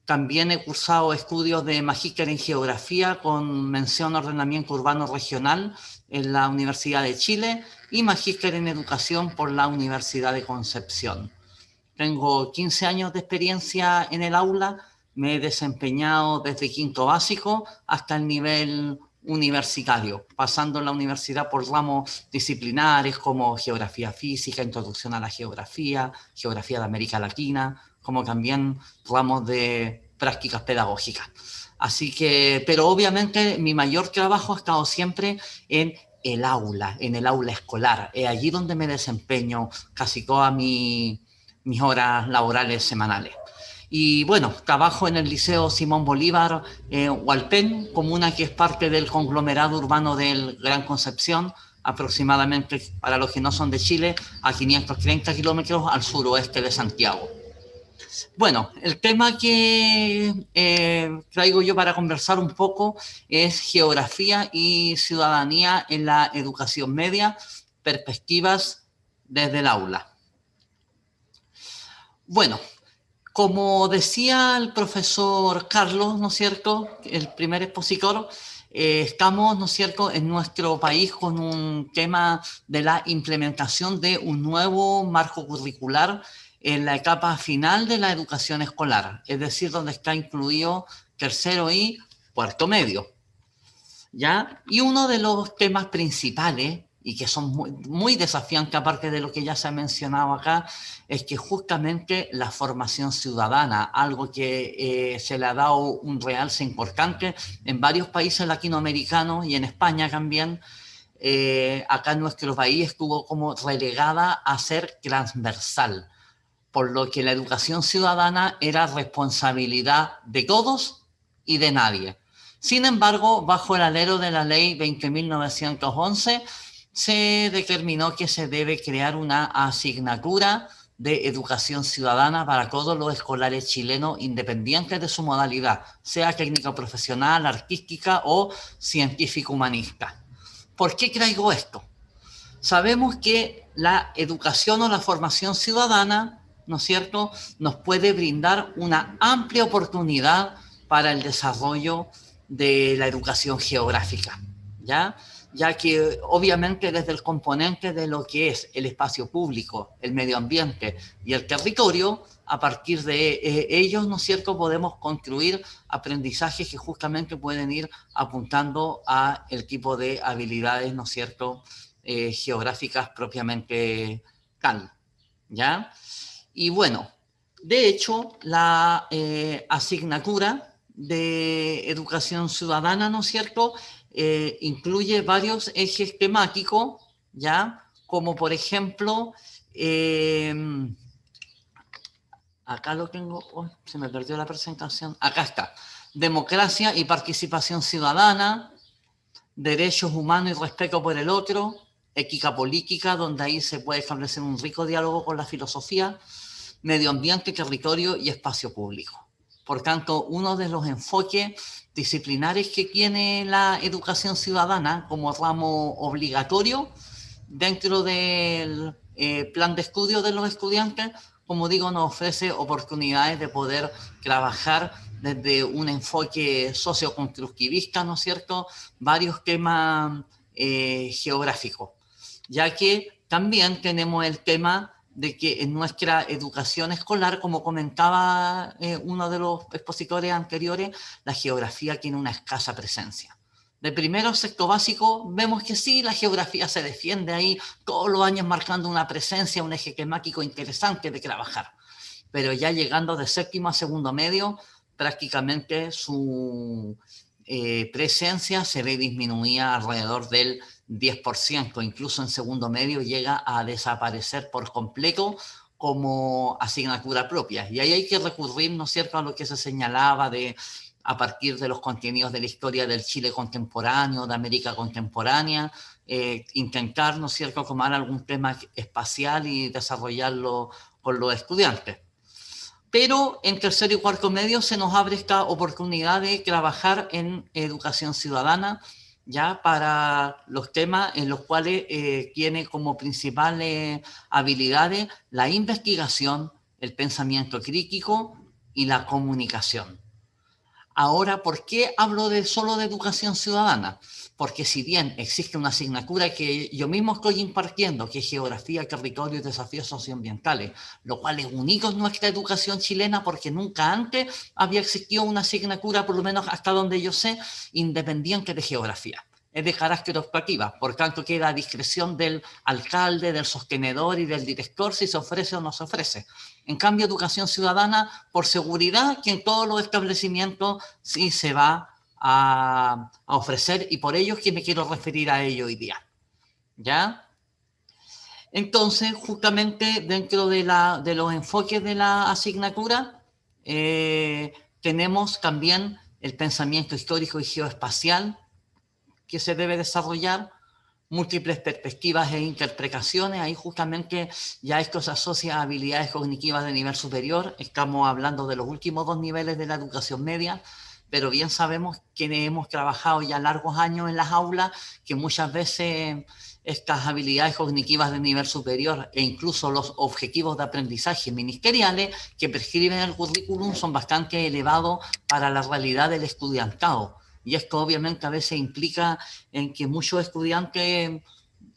Speaker 4: También he cursado estudios de magíster en Geografía con mención Ordenamiento Urbano Regional en la Universidad de Chile y magíster en Educación por la Universidad de Concepción. Tengo 15 años de experiencia en el aula, me he desempeñado desde quinto básico hasta el nivel universitario, pasando en la universidad por ramos disciplinares como Geografía Física, Introducción a la Geografía, Geografía de América Latina, como también ramos de prácticas pedagógicas. Así que, pero obviamente mi mayor trabajo ha estado siempre en el aula escolar. Es allí donde me desempeño casi todas mis horas laborales semanales. Y bueno, trabajo en el Liceo Simón Bolívar, Hualpén, comuna que es parte del conglomerado urbano del Gran Concepción, aproximadamente, para los que no son de Chile, a 530 kilómetros al suroeste de Santiago. Bueno, el tema que traigo yo para conversar un poco es geografía y ciudadanía en la educación media, perspectivas desde el aula. Bueno, como decía el profesor Carlos, ¿no es cierto?, el primer expositor, estamos, ¿no es cierto?, en nuestro país con un tema de la implementación de un nuevo marco curricular en la etapa final de la educación escolar, es decir, donde está incluido tercero y cuarto medio, ¿ya? Y uno de los temas principales, y que son muy desafiantes, aparte de lo que ya se ha mencionado acá, es que justamente la formación ciudadana, algo que se le ha dado un realce importante en varios países latinoamericanos y en España también, acá en nuestro país estuvo como relegada a ser transversal, por lo que la educación ciudadana era responsabilidad de todos y de nadie. Sin embargo, bajo el alero de la ley 20.911, se determinó que se debe crear una asignatura de educación ciudadana para todos los escolares chilenos, independientes de su modalidad, sea técnica profesional, artística o científico-humanista. ¿Por qué traigo esto? Sabemos que la educación o la formación ciudadana, ¿no es cierto?, nos puede brindar una amplia oportunidad para el desarrollo de la educación geográfica, ¿ya? Ya que obviamente desde el componente de lo que es el espacio público, el medio ambiente y el territorio, a partir de ellos, ¿no es cierto?, podemos construir aprendizajes que justamente pueden ir apuntando a el tipo de habilidades, ¿no es cierto?, geográficas propiamente tal, ¿ya? Y bueno, de hecho, la asignatura de educación ciudadana, ¿no es cierto?, incluye varios ejes temáticos, ¿ya? Como por ejemplo, acá lo tengo, oh, se me perdió la presentación, acá está, democracia y participación ciudadana, derechos humanos y respeto por el otro, ética política, donde ahí se puede establecer un rico diálogo con la filosofía, medio ambiente, territorio y espacio público. Por tanto, uno de los enfoques disciplinares que tiene la educación ciudadana como ramo obligatorio dentro del plan de estudio de los estudiantes, como digo, nos ofrece oportunidades de poder trabajar desde un enfoque socioconstructivista, ¿no es cierto?, varios temas geográficos, ya que también tenemos el tema de que en nuestra educación escolar, como comentaba uno de los expositores anteriores, la geografía tiene una escasa presencia, de primero a sexto básico, vemos que sí, la geografía se defiende ahí, todos los años marcando una presencia, un eje temático interesante de trabajar. Pero ya llegando de séptimo a segundo medio, prácticamente su presencia se ve disminuida alrededor del 10%, incluso en segundo medio llega a desaparecer por completo como asignatura propia. Y ahí hay que recurrir, ¿no es cierto?, a lo que se señalaba a partir de los contenidos de la historia del Chile contemporáneo, de América contemporánea, intentar, ¿no es cierto?, tomar algún tema espacial y desarrollarlo con los estudiantes. Pero en tercero y cuarto medio se nos abre esta oportunidad de trabajar en educación ciudadana, ya para los temas en los cuales tiene como principales habilidades la investigación, el pensamiento crítico y la comunicación. Ahora, ¿por qué hablo solo de educación ciudadana? Porque si bien existe una asignatura que yo mismo estoy impartiendo, que es Geografía, Territorio y Desafíos Socioambientales, lo cual es único en nuestra educación chilena porque nunca antes había existido una asignatura, por lo menos hasta donde yo sé, independiente de geografía. Es de carácter optativa, por tanto queda a discreción del alcalde, del sostenedor y del director si se ofrece o no se ofrece. En cambio, educación ciudadana, por seguridad, que en todos los establecimientos sí se va a ofrecer, y por ello es que me quiero referir a ello hoy día. ¿Ya? Entonces, justamente dentro de los enfoques de la asignatura, tenemos también el pensamiento histórico y geoespacial, que se debe desarrollar, múltiples perspectivas e interpretaciones. Ahí justamente ya esto se asocia a habilidades cognitivas de nivel superior. Estamos hablando de los últimos 2 niveles de la educación media, pero bien sabemos que hemos trabajado ya largos años en las aulas, que muchas veces estas habilidades cognitivas de nivel superior e incluso los objetivos de aprendizaje ministeriales que prescriben el currículum son bastante elevados para la realidad del estudiantado. Y esto obviamente a veces implica en que muchos estudiantes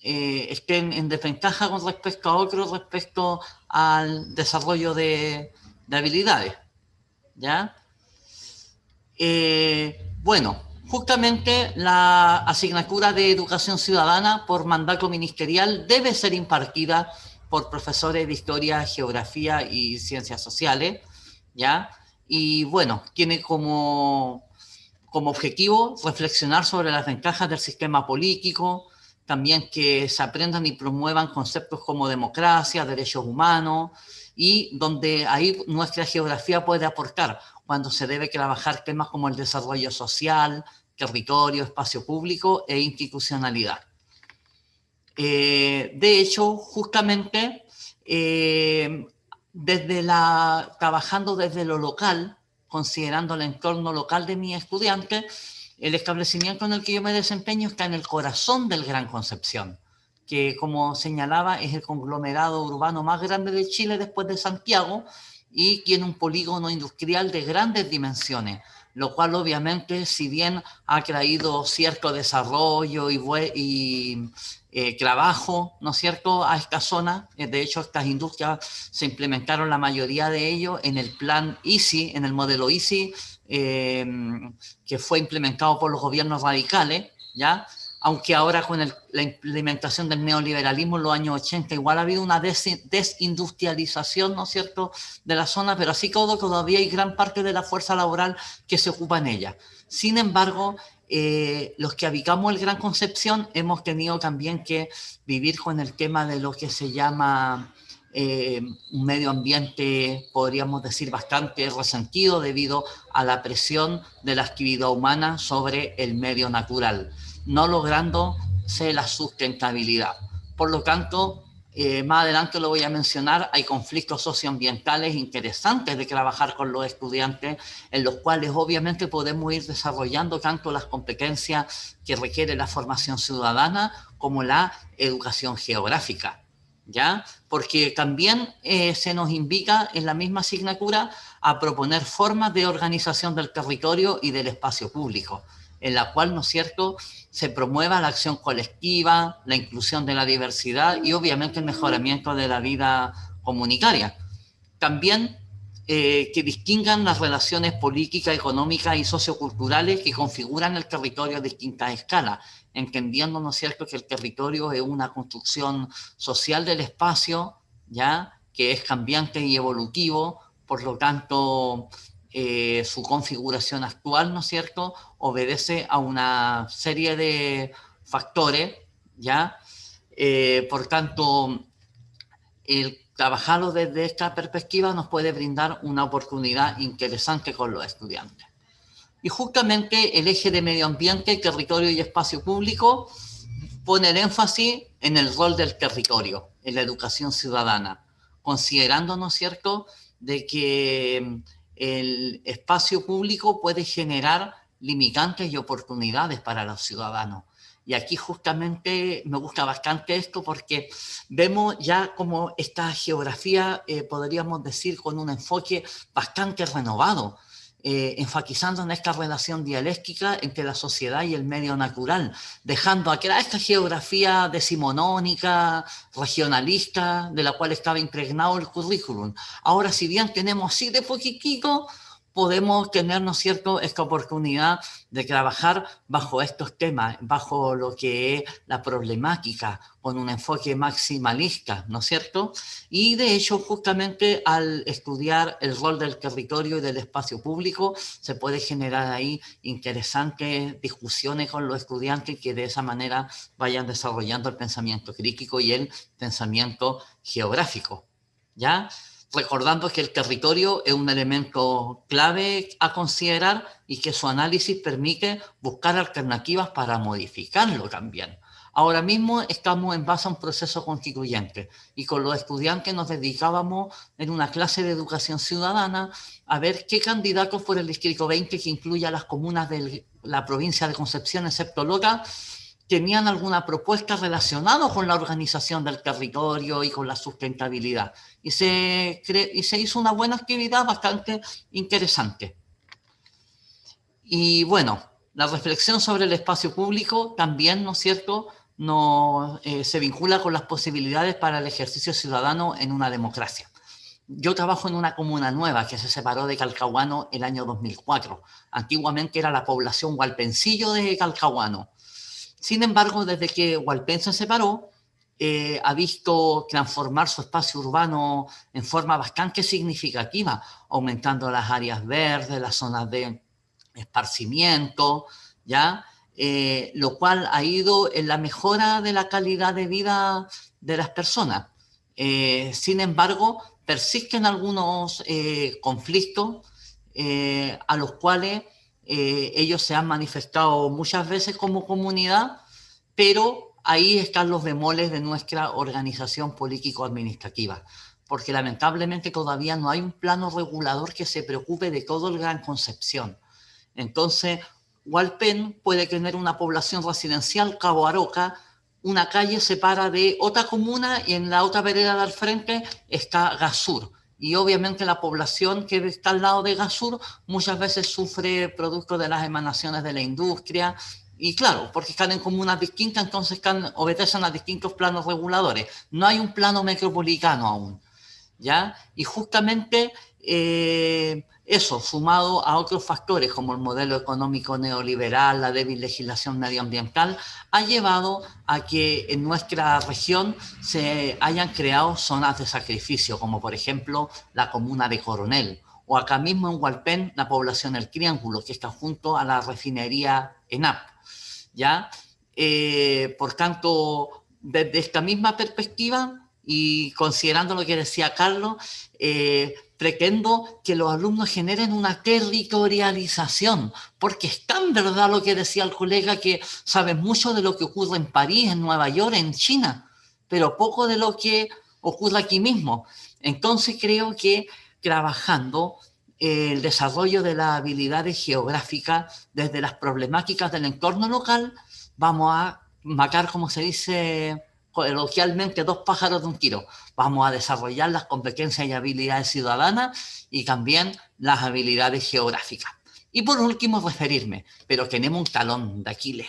Speaker 4: estén en desventaja con respecto a otros, respecto al desarrollo de habilidades. ¿Ya? Bueno, justamente la asignatura de educación ciudadana por mandato ministerial debe ser impartida por profesores de historia, geografía y ciencias sociales. ¿Ya? Y bueno, tiene como objetivo reflexionar sobre las ventajas del sistema político, también que se aprendan y promuevan conceptos como democracia, derechos humanos, y donde ahí nuestra geografía puede aportar cuando se debe trabajar temas como el desarrollo social, territorio, espacio público e institucionalidad. De hecho, justamente, trabajando desde lo local, considerando el entorno local de mis estudiantes, el establecimiento en el que yo me desempeño está en el corazón del Gran Concepción, que como señalaba es el conglomerado urbano más grande de Chile después de Santiago y tiene un polígono industrial de grandes dimensiones, lo cual obviamente, si bien ha traído cierto desarrollo y trabajo, ¿no es cierto?, a esta zona. De hecho, estas industrias se implementaron la mayoría de ellos en el plan EASY, en el modelo EASY, que fue implementado por los gobiernos radicales, ¿ya? Aunque ahora con la implementación del neoliberalismo en los años 80 igual ha habido una desindustrialización, ¿no es cierto?, de la zona, pero así todo todavía hay gran parte de la fuerza laboral que se ocupa en ella. Sin embargo, los que habitamos el Gran Concepción hemos tenido también que vivir con el tema de lo que se llama un medio ambiente, podríamos decir, bastante resentido debido a la presión de la actividad humana sobre el medio natural, no lográndose la sustentabilidad. Por lo tanto, más adelante lo voy a mencionar, hay conflictos socioambientales interesantes de trabajar con los estudiantes, en los cuales obviamente podemos ir desarrollando tanto las competencias que requiere la formación ciudadana como la educación geográfica, ¿ya? Porque también se nos invita en la misma asignatura a proponer formas de organización del territorio y del espacio público, en la cual, ¿no es cierto?, se promueva la acción colectiva, la inclusión de la diversidad y obviamente el mejoramiento de la vida comunitaria. También que distingan las relaciones políticas, económicas y socioculturales que configuran el territorio a distintas escalas, entendiendo, ¿no es cierto?, que el territorio es una construcción social del espacio, ¿ya?, que es cambiante y evolutivo, por lo tanto, su configuración actual, ¿no es cierto?, obedece a una serie de factores, ¿ya? Por tanto, el trabajarlo desde esta perspectiva nos puede brindar una oportunidad interesante con los estudiantes. Y justamente el eje de medio ambiente, territorio y espacio público pone el énfasis en el rol del territorio, en la educación ciudadana, considerando, ¿no es cierto?, de que el espacio público puede generar limitantes y oportunidades para los ciudadanos. Y aquí justamente me gusta bastante esto porque vemos ya como esta geografía, podríamos decir, con un enfoque bastante renovado, enfatizando en esta relación dialéctica entre la sociedad y el medio natural, dejando atrás esta geografía decimonónica, regionalista, de la cual estaba impregnado el currículum. Ahora, si bien tenemos así de poquitico, podemos tener, ¿no es cierto?, esta oportunidad de trabajar bajo estos temas, bajo lo que es la problemática, con un enfoque maximalista, ¿no es cierto? Y de hecho, justamente al estudiar el rol del territorio y del espacio público, se puede generar ahí interesantes discusiones con los estudiantes que de esa manera vayan desarrollando el pensamiento crítico y el pensamiento geográfico, ¿ya? Recordando que el territorio es un elemento clave a considerar y que su análisis permite buscar alternativas para modificarlo también. Ahora mismo estamos en base a un proceso constituyente y con los estudiantes nos dedicábamos en una clase de educación ciudadana a ver qué candidatos por el Distrito 20, que incluye a las comunas de la provincia de Concepción, excepto Loca, tenían alguna propuesta relacionada con la organización del territorio y con la sustentabilidad. Y se hizo una buena actividad bastante interesante. Y bueno, la reflexión sobre el espacio público también, ¿no es cierto?, se vincula con las posibilidades para el ejercicio ciudadano en una democracia. Yo trabajo en una comuna nueva que se separó de Talcahuano el año 2004. Antiguamente era la población Hualpencillo de Talcahuano. Sin embargo, desde que Hualpén se separó, ha visto transformar su espacio urbano en forma bastante significativa, aumentando las áreas verdes, las zonas de esparcimiento, ¿ya? Lo cual ha ido en la mejora de la calidad de vida de las personas. Sin embargo, persisten algunos conflictos a los cuales ellos se han manifestado muchas veces como comunidad, pero ahí están los bemoles de nuestra organización político-administrativa, porque lamentablemente todavía no hay un plano regulador que se preocupe de todo el Gran Concepción. Entonces, Hualpén puede tener una población residencial, Cabo Aroca, una calle separa de otra comuna y en la otra vereda del frente está Gasur. Y obviamente la población que está al lado de Gasur muchas veces sufre producto de las emanaciones de la industria. Y claro, porque están en comunas distintas, entonces obedecen a distintos planos reguladores. No hay un plano metropolitano aún, ¿ya? Y justamente eso, sumado a otros factores como el modelo económico neoliberal, la débil legislación medioambiental, ha llevado a que en nuestra región se hayan creado zonas de sacrificio, como por ejemplo la comuna de Coronel, o acá mismo en Hualpén, la población El Triángulo, que está junto a la refinería ENAP, ¿ya? Por tanto, desde esta misma perspectiva y considerando lo que decía Carlos, pretendo que los alumnos generen una territorialización, porque es tan verdad lo que decía el colega, que saben mucho de lo que ocurre en París, en Nueva York, en China, pero poco de lo que ocurre aquí mismo. Entonces creo que trabajando el desarrollo de las habilidades geográficas desde las problemáticas del entorno local, vamos a matar, como se dice coloquialmente, dos pájaros de un tiro. Vamos a desarrollar las competencias y habilidades ciudadanas y también las habilidades geográficas. Y por último, referirme, pero tenemos un talón de Aquiles.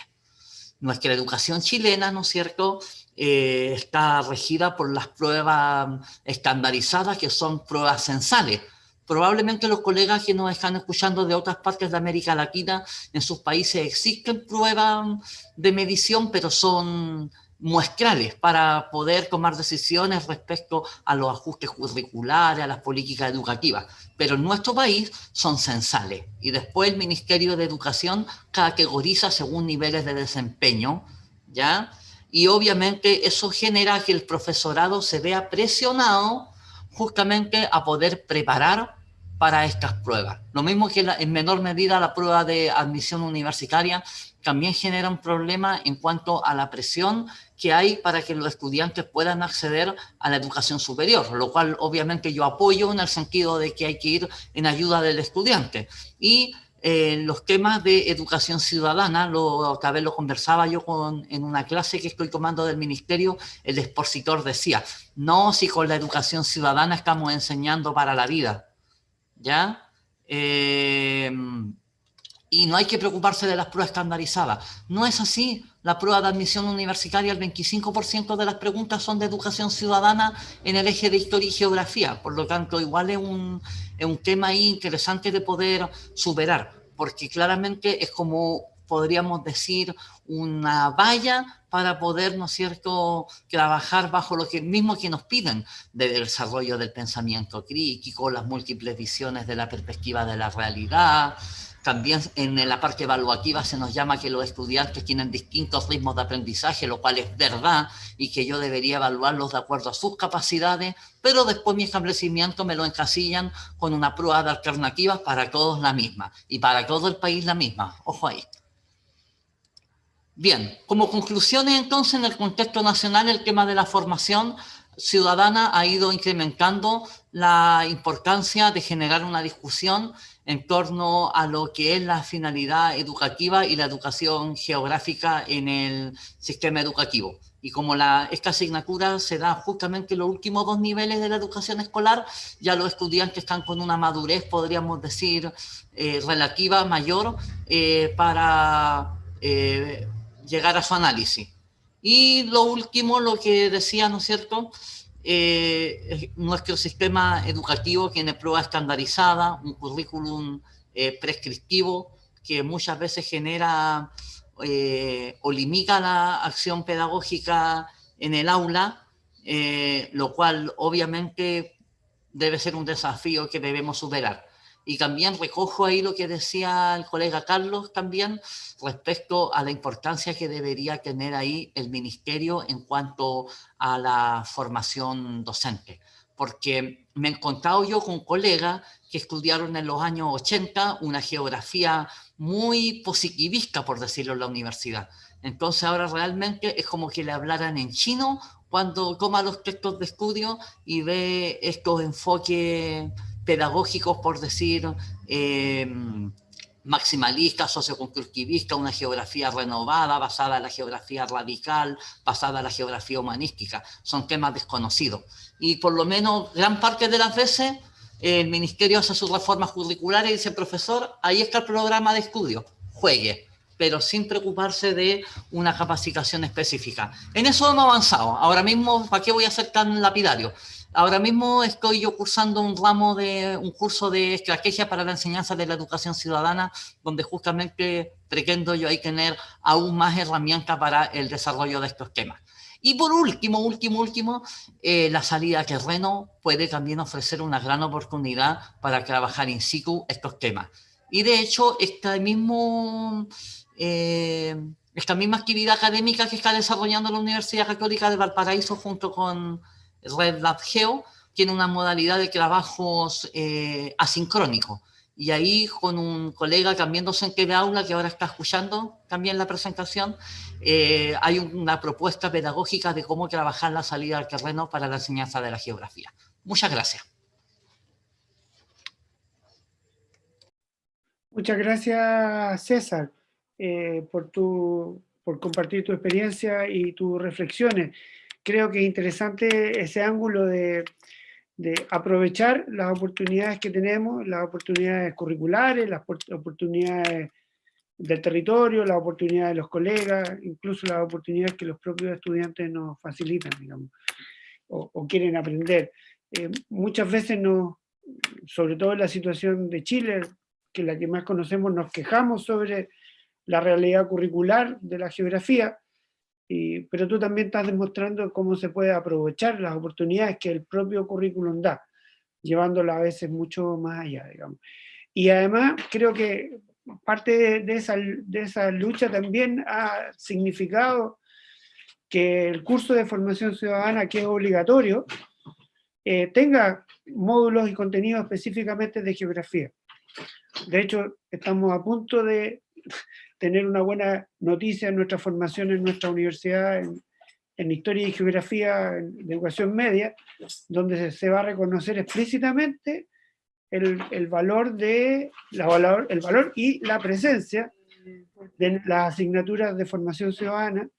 Speaker 4: Nuestra educación chilena, ¿no es cierto?, está regida por las pruebas estandarizadas, que son pruebas censales, Probablemente los colegas que nos están escuchando de otras partes de América Latina, en sus países existen pruebas de medición, pero son muestrales para poder tomar decisiones respecto a los ajustes curriculares, a las políticas educativas. Pero en nuestro país son censales. Y después el Ministerio de Educación categoriza según niveles de desempeño, ¿ya? Y obviamente eso genera que el profesorado se vea presionado justamente a poder preparar para estas pruebas. Lo mismo que en menor medida la prueba de admisión universitaria también genera un problema en cuanto a la presión que hay para que los estudiantes puedan acceder a la educación superior, lo cual obviamente yo apoyo en el sentido de que hay que ir en ayuda del estudiante. Y los temas de educación ciudadana, tal vez lo conversaba yo en una clase que estoy tomando del ministerio, el expositor decía, no, si con la educación ciudadana estamos enseñando para la vida, ¿ya? Y no hay que preocuparse de las pruebas estandarizadas. No es así. La prueba de admisión universitaria, el 25% de las preguntas son de educación ciudadana en el eje de historia y geografía. Por lo tanto, igual es un tema ahí interesante de poder superar, porque claramente es como, podríamos decir, una valla para poder, ¿no es cierto?, trabajar bajo lo que mismo que nos piden del desarrollo del pensamiento crítico, las múltiples visiones de la perspectiva de la realidad. También en la parte evaluativa se nos llama que los estudiantes tienen distintos ritmos de aprendizaje, lo cual es verdad, y que yo debería evaluarlos de acuerdo a sus capacidades, pero después mi establecimiento me lo encasillan con una prueba de alternativas para todos la misma, y para todo el país la misma. Ojo ahí. Bien, como conclusiones entonces, en el contexto nacional, el tema de la formación ciudadana ha ido incrementando la importancia de generar una discusión en torno a lo que es la finalidad educativa y la educación geográfica en el sistema educativo. Y como esta asignatura se da justamente en los últimos 2 niveles de la educación escolar, ya los estudiantes están con una madurez, podríamos decir, relativa mayor para llegar a su análisis. Y lo último, lo que decía, ¿no es cierto?, nuestro sistema educativo tiene prueba estandarizada, un currículum prescriptivo que muchas veces genera o limita la acción pedagógica en el aula, lo cual obviamente debe ser un desafío que debemos superar. Y también recojo ahí lo que decía el colega Carlos también respecto a la importancia que debería tener ahí el ministerio en cuanto a la formación docente. Porque me he encontrado yo con colegas que estudiaron en los años 80 una geografía muy positivista, por decirlo, en la universidad. Entonces ahora realmente es como que le hablaran en chino cuando toma los textos de estudio y ve estos enfoques pedagógicos, por decir, maximalista, socioconstructivista, una geografía renovada, basada en la geografía radical, basada en la geografía humanística. Son temas desconocidos. Y por lo menos gran parte de las veces el ministerio hace sus reformas curriculares y dice, profesor, ahí está el programa de estudio, juegue, pero sin preocuparse de una capacitación específica. En eso hemos avanzado. Ahora mismo, ¿para qué voy a ser tan lapidario? Ahora mismo estoy yo cursando un curso de estrategia para la enseñanza de la educación ciudadana, donde justamente pretendo yo ahí tener aún más herramientas para el desarrollo de estos temas. Y por último, la salida a terreno puede también ofrecer una gran oportunidad para trabajar in situ estos temas. Y de hecho, esta misma actividad académica que está desarrollando la Universidad Católica de Valparaíso junto con Red Lab Geo tiene una modalidad de trabajos asincrónicos. Y ahí con un colega también docente de aula que ahora está escuchando también la presentación, hay una propuesta pedagógica de cómo trabajar la salida al terreno para la enseñanza de la geografía. Muchas gracias.
Speaker 1: Muchas gracias, César, por compartir tu experiencia y tus reflexiones. Creo que es interesante ese ángulo de aprovechar las oportunidades que tenemos, las oportunidades curriculares, las oportunidades del territorio, las oportunidades de los colegas, incluso las oportunidades que los propios estudiantes nos facilitan, digamos, o quieren aprender. Muchas veces nos sobre todo en la situación de Chile, que es la que más conocemos, nos quejamos sobre la realidad curricular de la geografía, pero tú también estás demostrando cómo se puede aprovechar las oportunidades que el propio currículum da, llevándola a veces mucho más allá, digamos. Y además creo que parte de esa lucha también ha significado que el curso de formación ciudadana, que es obligatorio, tenga módulos y contenidos específicamente de geografía. De hecho, estamos a punto de tener una buena noticia en nuestra formación en nuestra universidad en Historia y Geografía de Educación Media, donde se va a reconocer explícitamente el valor y la presencia de las asignaturas de formación ciudadana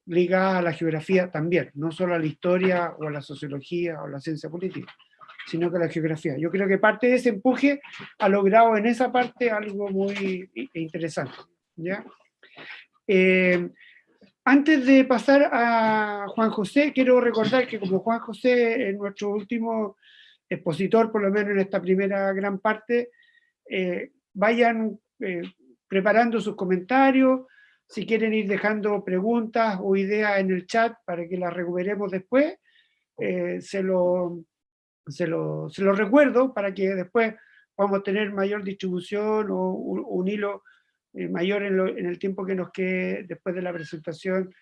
Speaker 1: ligadas a la geografía también, no solo a la historia o a la sociología o a la ciencia política, sino que a la geografía. Yo creo que parte de ese empuje ha logrado en esa parte algo muy interesante, ¿ya? Antes de pasar a Juan José, quiero recordar que como Juan José es nuestro último expositor, por lo menos en esta primera gran parte, vayan preparando sus comentarios, si quieren ir dejando preguntas o ideas en el chat para que las recuperemos después, se lo recuerdo para que después podamos tener mayor distribución o un hilo mayor en el tiempo que nos quede después de la presentación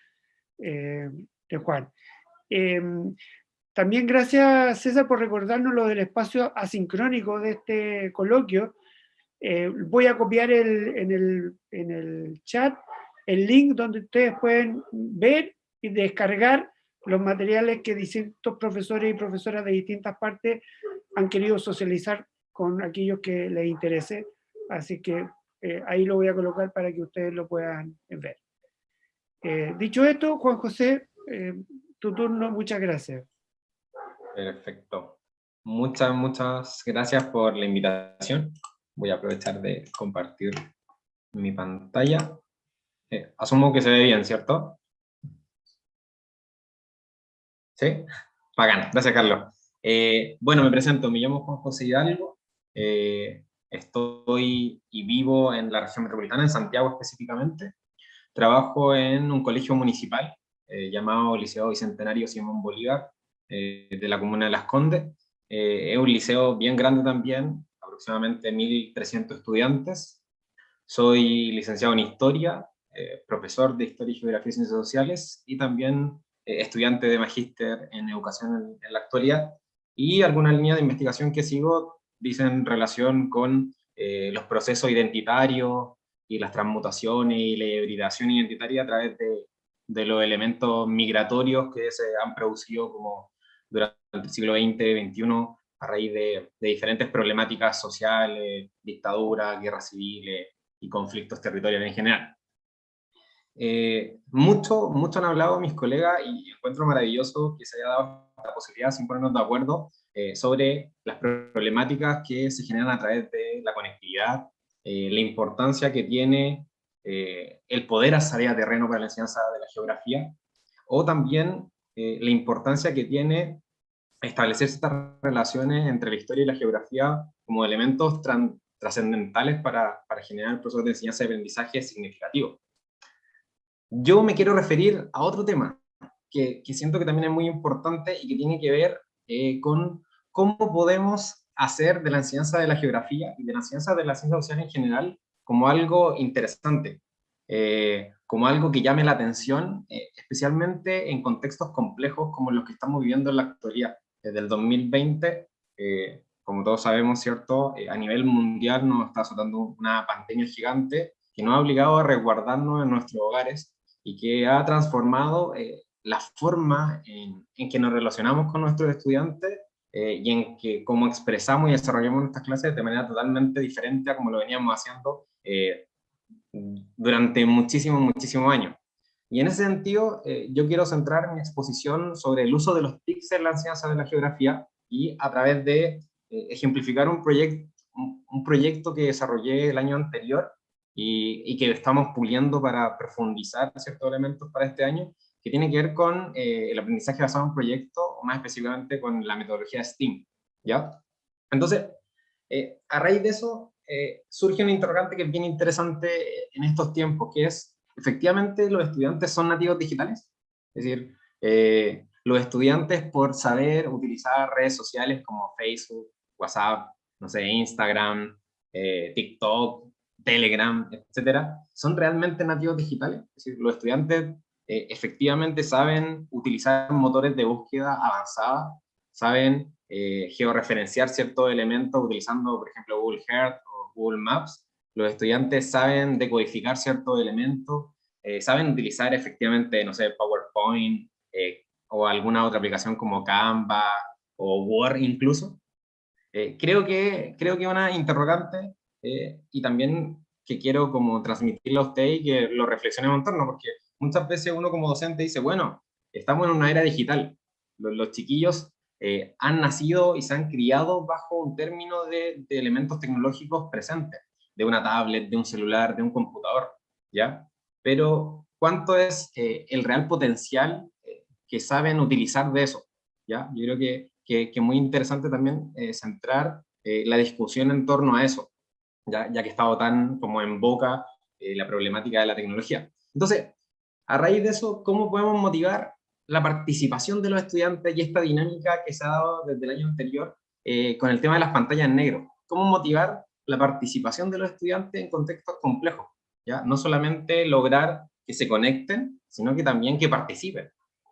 Speaker 1: de Juan. También gracias, César, por recordarnos lo del espacio asincrónico de este coloquio. Voy a copiar en el chat el link donde ustedes pueden ver y descargar los materiales que distintos profesores y profesoras de distintas partes han querido socializar con aquellos que les interese. Así que ahí lo voy a colocar para que ustedes lo puedan ver. Dicho esto, Juan José, tu turno, muchas gracias.
Speaker 5: Perfecto. Muchas gracias por la invitación. Voy a aprovechar de compartir mi pantalla. Asumo que se ve bien, ¿cierto? ¿Sí? Bacán, gracias, Carlos. Bueno, me presento, me llamo Juan José Hidalgo. Estoy y vivo en la región metropolitana, en Santiago específicamente. Trabajo en un colegio municipal llamado Liceo Bicentenario Simón Bolívar, de la comuna de Las Condes. Es un liceo bien grande también, aproximadamente 1.300 estudiantes. Soy licenciado en Historia, profesor de Historia y Geografía y Ciencias Sociales, y también estudiante de magíster en Educación en la actualidad. Y alguna línea de investigación que sigo dicen relación con los procesos identitarios y las transmutaciones y la hibridación identitaria a través de los elementos migratorios que se han producido como durante el siglo XX, XXI, a raíz de diferentes problemáticas sociales, dictaduras, guerras civiles y conflictos territoriales en general. Mucho han hablado mis colegas y encuentro maravilloso que se haya dado la posibilidad, sin ponernos de acuerdo, sobre las problemáticas que se generan a través de la conectividad, la importancia que tiene el poder salir a terreno para la enseñanza de la geografía, o también la importancia que tiene establecer estas relaciones entre la historia y la geografía como elementos trascendentales para generar el proceso de enseñanza y aprendizaje significativo. Yo me quiero referir a otro tema que siento que también es muy importante y que tiene que ver con cómo podemos hacer de la enseñanza de la geografía y de la enseñanza de la ciencia social en general como algo interesante, como algo que llame la atención, especialmente en contextos complejos como los que estamos viviendo en la actualidad. Desde el 2020, como todos sabemos, ¿cierto? A nivel mundial nos está azotando una pandemia gigante que nos ha obligado a resguardarnos en nuestros hogares y que ha transformado la forma en que nos relacionamos con nuestros estudiantes y en que cómo expresamos y desarrollamos nuestras clases de manera totalmente diferente a como lo veníamos haciendo durante muchísimos años. Y en ese sentido, yo quiero centrar mi exposición sobre el uso de los TICs en la enseñanza de la geografía y a través de ejemplificar un proyecto que desarrollé el año anterior y que estamos puliendo para profundizar ciertos elementos para este año, que tiene que ver con el aprendizaje basado en proyecto, o más específicamente con la metodología STEAM. ¿ya? Entonces, a raíz de eso, surge un interrogante que es bien interesante en estos tiempos, que es, ¿efectivamente los estudiantes son nativos digitales? Es decir, los estudiantes por saber utilizar redes sociales como Facebook, WhatsApp, no sé, Instagram, TikTok, Telegram, etcétera, ¿son realmente nativos digitales? Es decir, los estudiantes efectivamente saben utilizar motores de búsqueda avanzada, saben georreferenciar ciertos elementos utilizando, por ejemplo, Google Earth o Google Maps. Los estudiantes saben decodificar ciertos elementos, saben utilizar efectivamente, no sé, PowerPoint o alguna otra aplicación como Canva o Word incluso. Creo que una interrogante y también que quiero como transmitirlo a usted y que lo reflexionemos en torno, porque muchas veces uno como docente dice, bueno, estamos en una era digital, los chiquillos han nacido y se han criado bajo un término de elementos tecnológicos presentes, de una tablet, de un celular, de un computador, ¿ya? Pero, ¿cuánto es el real potencial que saben utilizar de eso? ¿Ya? Yo creo que es muy interesante también centrar la discusión en torno a eso, ya que ha estado tan como en boca la problemática de la tecnología. Entonces, a raíz de eso, ¿cómo podemos motivar la participación de los estudiantes y esta dinámica que se ha dado desde el año anterior con el tema de las pantallas en negro? ¿Cómo motivar la participación de los estudiantes en contextos complejos? ¿Ya? No solamente lograr que se conecten, sino que también que participen,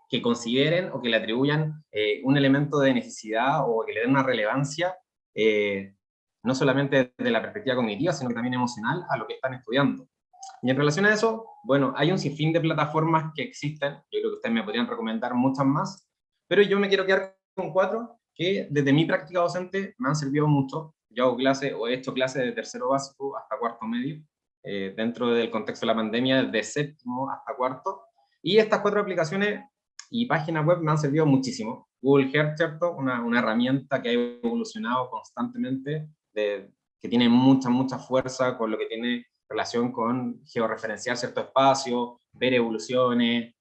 Speaker 5: que consideren o que le atribuyan un elemento de necesidad o que le den una relevancia, no solamente desde la perspectiva cognitiva, sino que también emocional a lo que están estudiando. Y en relación a eso, bueno, hay un sinfín de plataformas que existen, yo creo que ustedes me podrían recomendar muchas más, pero yo me quiero quedar con 4 que desde mi práctica docente me han servido mucho. Yo hago clases o he hecho clases de tercero básico hasta cuarto medio, dentro del contexto de la pandemia, desde séptimo hasta cuarto, y estas 4 aplicaciones y páginas web me han servido muchísimo. Google Earth, ¿cierto? Una herramienta que ha evolucionado constantemente, que tiene mucha fuerza con lo que tiene relación con georreferenciar cierto espacio, ver evoluciones,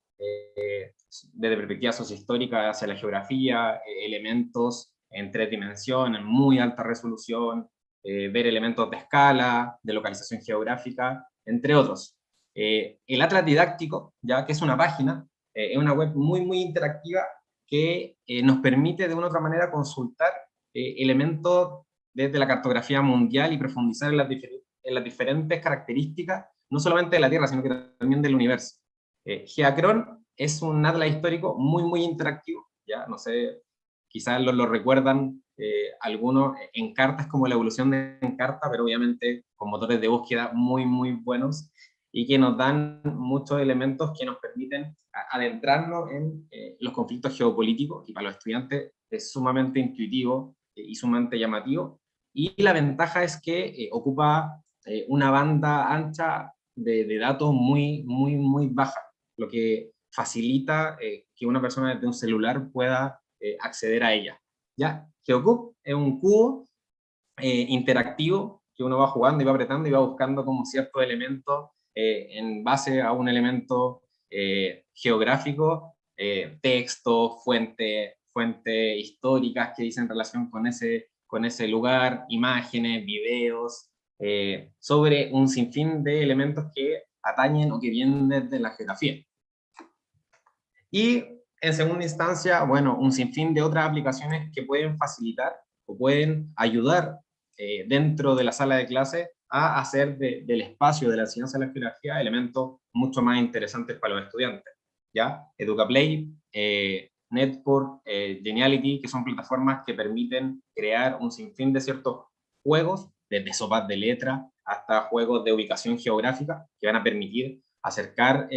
Speaker 5: desde perspectiva sociohistórica hacia la geografía, elementos en 3 dimensiones, en muy alta resolución, ver elementos de escala, de localización geográfica, entre otros. El Atlas Didáctico, ya que es una página, es una web muy interactiva que nos permite de una u otra manera consultar elementos desde la cartografía mundial y profundizar en las diferentes características, no solamente de la Tierra, sino que también del universo. Geacron es un atlas histórico muy interactivo, ya no sé, quizás lo recuerdan algunos. Encarta es como la evolución de Encarta, pero obviamente con motores de búsqueda muy buenos y que nos dan muchos elementos que nos permiten adentrarnos en los conflictos geopolíticos, y para los estudiantes es sumamente intuitivo y sumamente llamativo. Y la ventaja es que ocupa una banda ancha de datos muy baja, lo que facilita que una persona desde un celular pueda acceder a ella. ¿Ya? GeoCube es un cubo interactivo que uno va jugando y va apretando y va buscando como ciertos elementos en base a un elemento geográfico, texto, fuente históricas que dicen relación con ese lugar, imágenes, videos, sobre un sinfín de elementos que atañen o que vienen desde la geografía. Y en segunda instancia, bueno, un sinfín de otras aplicaciones que pueden facilitar o pueden ayudar dentro de la sala de clase a hacer del espacio de la enseñanza de la geografía elementos mucho más interesantes para los estudiantes. ¿Ya? EducaPlay, Network, Geniality, que son plataformas que permiten crear un sinfín de ciertos juegos, desde sopas de letra hasta juegos de ubicación geográfica, que van a permitir acercar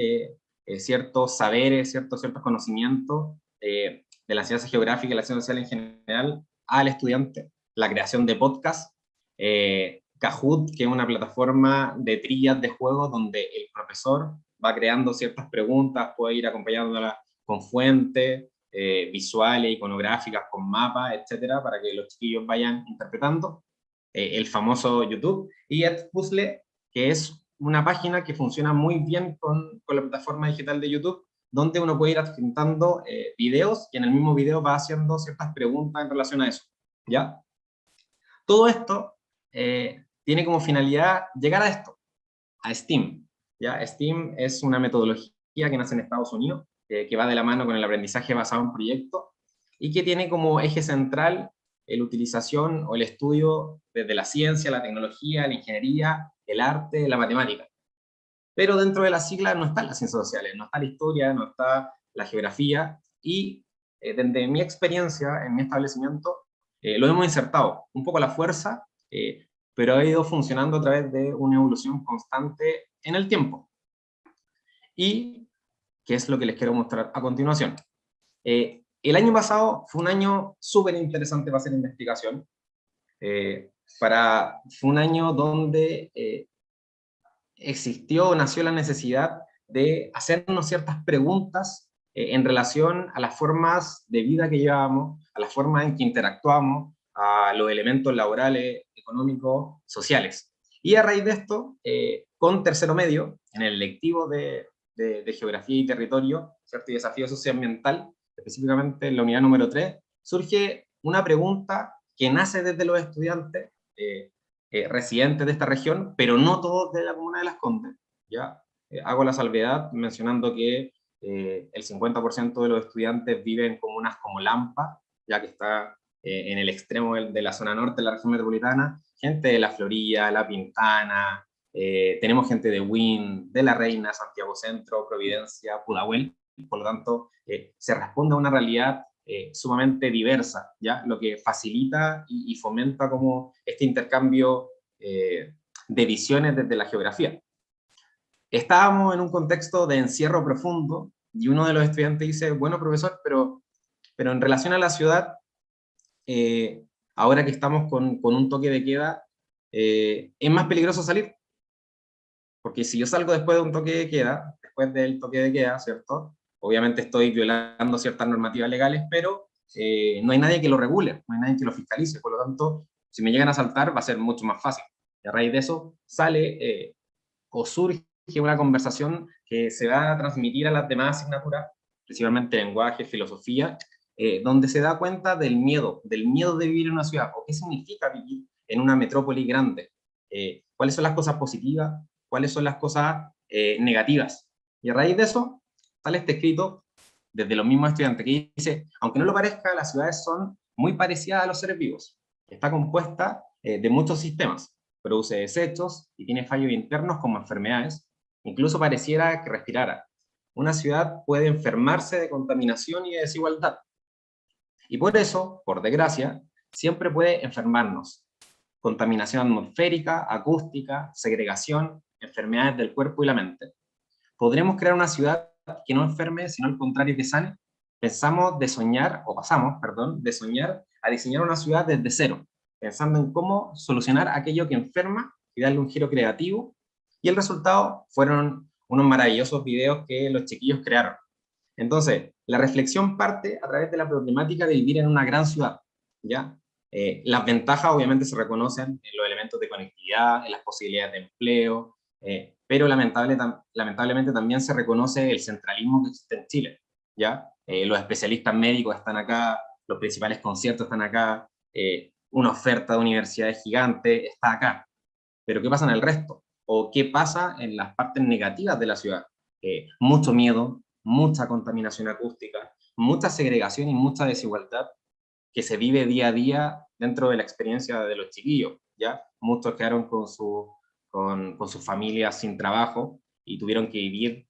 Speaker 5: ciertos saberes, ciertos conocimientos de la ciencia geográfica y la ciencia social en general al estudiante. La creación de podcasts, Kahoot, que es una plataforma de trillas de juegos donde el profesor va creando ciertas preguntas, puede ir acompañándolas con fuentes visuales, iconográficas, con mapas, etcétera, para que los chiquillos vayan interpretando. El famoso YouTube, y Edpuzzle, que es una página que funciona muy bien con la plataforma digital de YouTube, donde uno puede ir adjuntando videos y en el mismo video va haciendo ciertas preguntas en relación a eso. ¿ya? Todo esto tiene como finalidad llegar a esto, a STEAM, ¿ya? STEAM es una metodología que nace en Estados Unidos, que va de la mano con el aprendizaje basado en proyectos, y que tiene como eje central la utilización o el estudio desde la ciencia, la tecnología, la ingeniería, el arte, la matemática. Pero dentro de la sigla no están las ciencias sociales, no está la historia, no está la geografía, y desde mi experiencia en mi establecimiento, lo hemos insertado un poco a la fuerza, pero ha ido funcionando a través de una evolución constante en el tiempo. Y, ¿qué es lo que les quiero mostrar a continuación? El año pasado fue un año súper interesante para hacer investigación. Fue un año donde nació la necesidad de hacernos ciertas preguntas en relación a las formas de vida que llevábamos, a las formas en que interactuamos, a los elementos laborales, económicos, sociales. Y a raíz de esto, con tercero medio, en el lectivo de Geografía y Territorio, ¿cierto? Y Desafío Socioambiental, específicamente en la unidad número 3, surge una pregunta que nace desde los estudiantes, residentes de esta región, pero no todos de la comuna de Las Condes, ¿ya? Hago la salvedad mencionando que el 50% de los estudiantes viven en comunas como Lampa, ya que está en el extremo de la zona norte de la región metropolitana, gente de La Florida, La Pintana, tenemos gente de Huin, de La Reina, Santiago Centro, Providencia, Pudahuel, por lo tanto, se responde a una realidad sumamente diversa, ¿ya? Lo que facilita y fomenta como este intercambio de visiones desde la geografía. Estábamos en un contexto de encierro profundo y uno de los estudiantes dice, bueno, profesor, pero en relación a la ciudad, ahora que estamos con un toque de queda, es más peligroso salir. Porque si yo salgo después de un toque de queda, después del toque de queda, ¿cierto? Obviamente estoy violando ciertas normativas legales, pero no hay nadie que lo regule, no hay nadie que lo fiscalice, por lo tanto, si me llegan a asaltar va a ser mucho más fácil. Y a raíz de eso sale o surge una conversación que se va a transmitir a las demás asignaturas, principalmente lenguaje, filosofía, donde se da cuenta del miedo de vivir en una ciudad, o qué significa vivir en una metrópoli grande, cuáles son las cosas positivas, cuáles son las cosas negativas. Y a raíz de eso sale este escrito desde los mismos estudiantes que dice, aunque no lo parezca, las ciudades son muy parecidas a los seres vivos. Está compuesta de muchos sistemas, produce desechos y tiene fallos internos como enfermedades, incluso pareciera que respirara. Una ciudad puede enfermarse de contaminación y de desigualdad. Y por eso, por desgracia, siempre puede enfermarnos. Contaminación atmosférica, acústica, segregación, enfermedades del cuerpo y la mente. ¿Podremos crear una ciudad que no enferme, sino al contrario que sane? Pasamos de soñar a diseñar una ciudad desde cero, pensando en cómo solucionar aquello que enferma y darle un giro creativo. Y el resultado fueron unos maravillosos videos que los chiquillos crearon. Entonces, la reflexión parte a través de la problemática de vivir en una gran ciudad, ¿ya? Las ventajas obviamente se reconocen en los elementos de conectividad, en las posibilidades de empleo, pero lamentablemente también se reconoce el centralismo que existe en Chile, ¿ya? Los especialistas médicos están acá, los principales conciertos están acá, una oferta de universidades gigante está acá. Pero ¿qué pasa en el resto? ¿O qué pasa en las partes negativas de la ciudad? Mucho miedo, mucha contaminación acústica, mucha segregación y mucha desigualdad que se vive día a día dentro de la experiencia de los chiquillos, ¿ya? Muchos quedaron con sus familias sin trabajo y tuvieron que vivir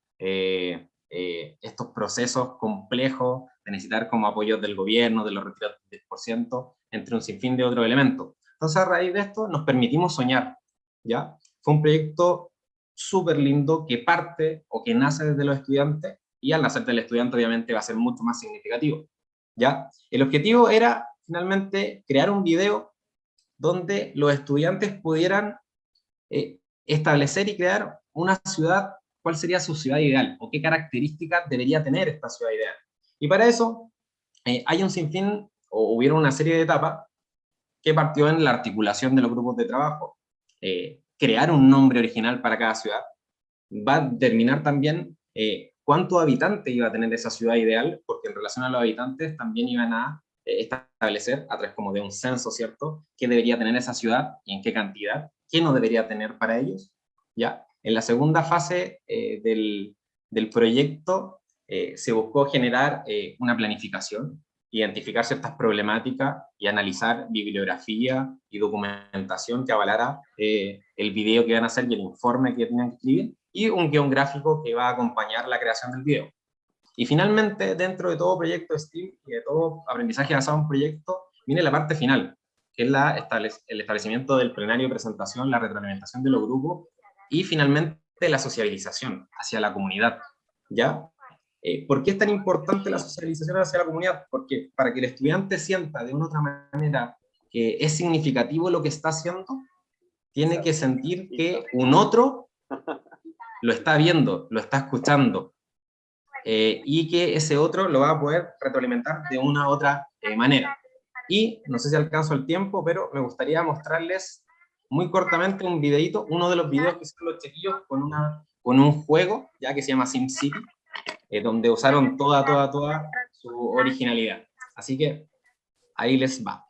Speaker 5: estos procesos complejos de necesitar como apoyos del gobierno, de los retiros del 10%, entre un sinfín de otros elementos. Entonces, a raíz de esto, nos permitimos soñar, ¿ya? Fue un proyecto súper lindo que parte o que nace desde los estudiantes, y al nacer del estudiante obviamente va a ser mucho más significativo, ¿ya? El objetivo era finalmente crear un video donde los estudiantes pudieran establecer y crear una ciudad, cuál sería su ciudad ideal, o qué características debería tener esta ciudad ideal. Y para eso hay un sinfín, o hubieron una serie de etapas, que partió en la articulación de los grupos de trabajo, crear un nombre original para cada ciudad, va a determinar también cuántos habitantes iba a tener esa ciudad ideal, porque en relación a los habitantes también iban a establecer a través como de un censo, ¿cierto? ¿Qué debería tener esa ciudad y en qué cantidad? ¿Qué no debería tener para ellos? ¿Ya? En la segunda fase del proyecto se buscó generar una planificación, identificar ciertas problemáticas y analizar bibliografía y documentación que avalara el video que iban a hacer y el informe que tenían que escribir, y un guión gráfico que va a acompañar la creación del video. Y finalmente, dentro de todo proyecto STEAM y de todo aprendizaje basado en proyecto, viene la parte final, que es el establecimiento del plenario de presentación, la retroalimentación de los grupos y finalmente la sociabilización hacia la comunidad, ¿ya? ¿Por qué es tan importante la socialización hacia la comunidad? Porque para que el estudiante sienta de una u otra manera que es significativo lo que está haciendo, tiene que sentir que un otro lo está viendo, lo está escuchando, y que ese otro lo va a poder retroalimentar de una u otra manera. Y no sé si alcanzo el tiempo, pero me gustaría mostrarles muy cortamente un videito, uno de los videos que hicieron los chiquillos con un juego, ya que se llama SimCity, donde usaron toda su originalidad. Así que ahí les va.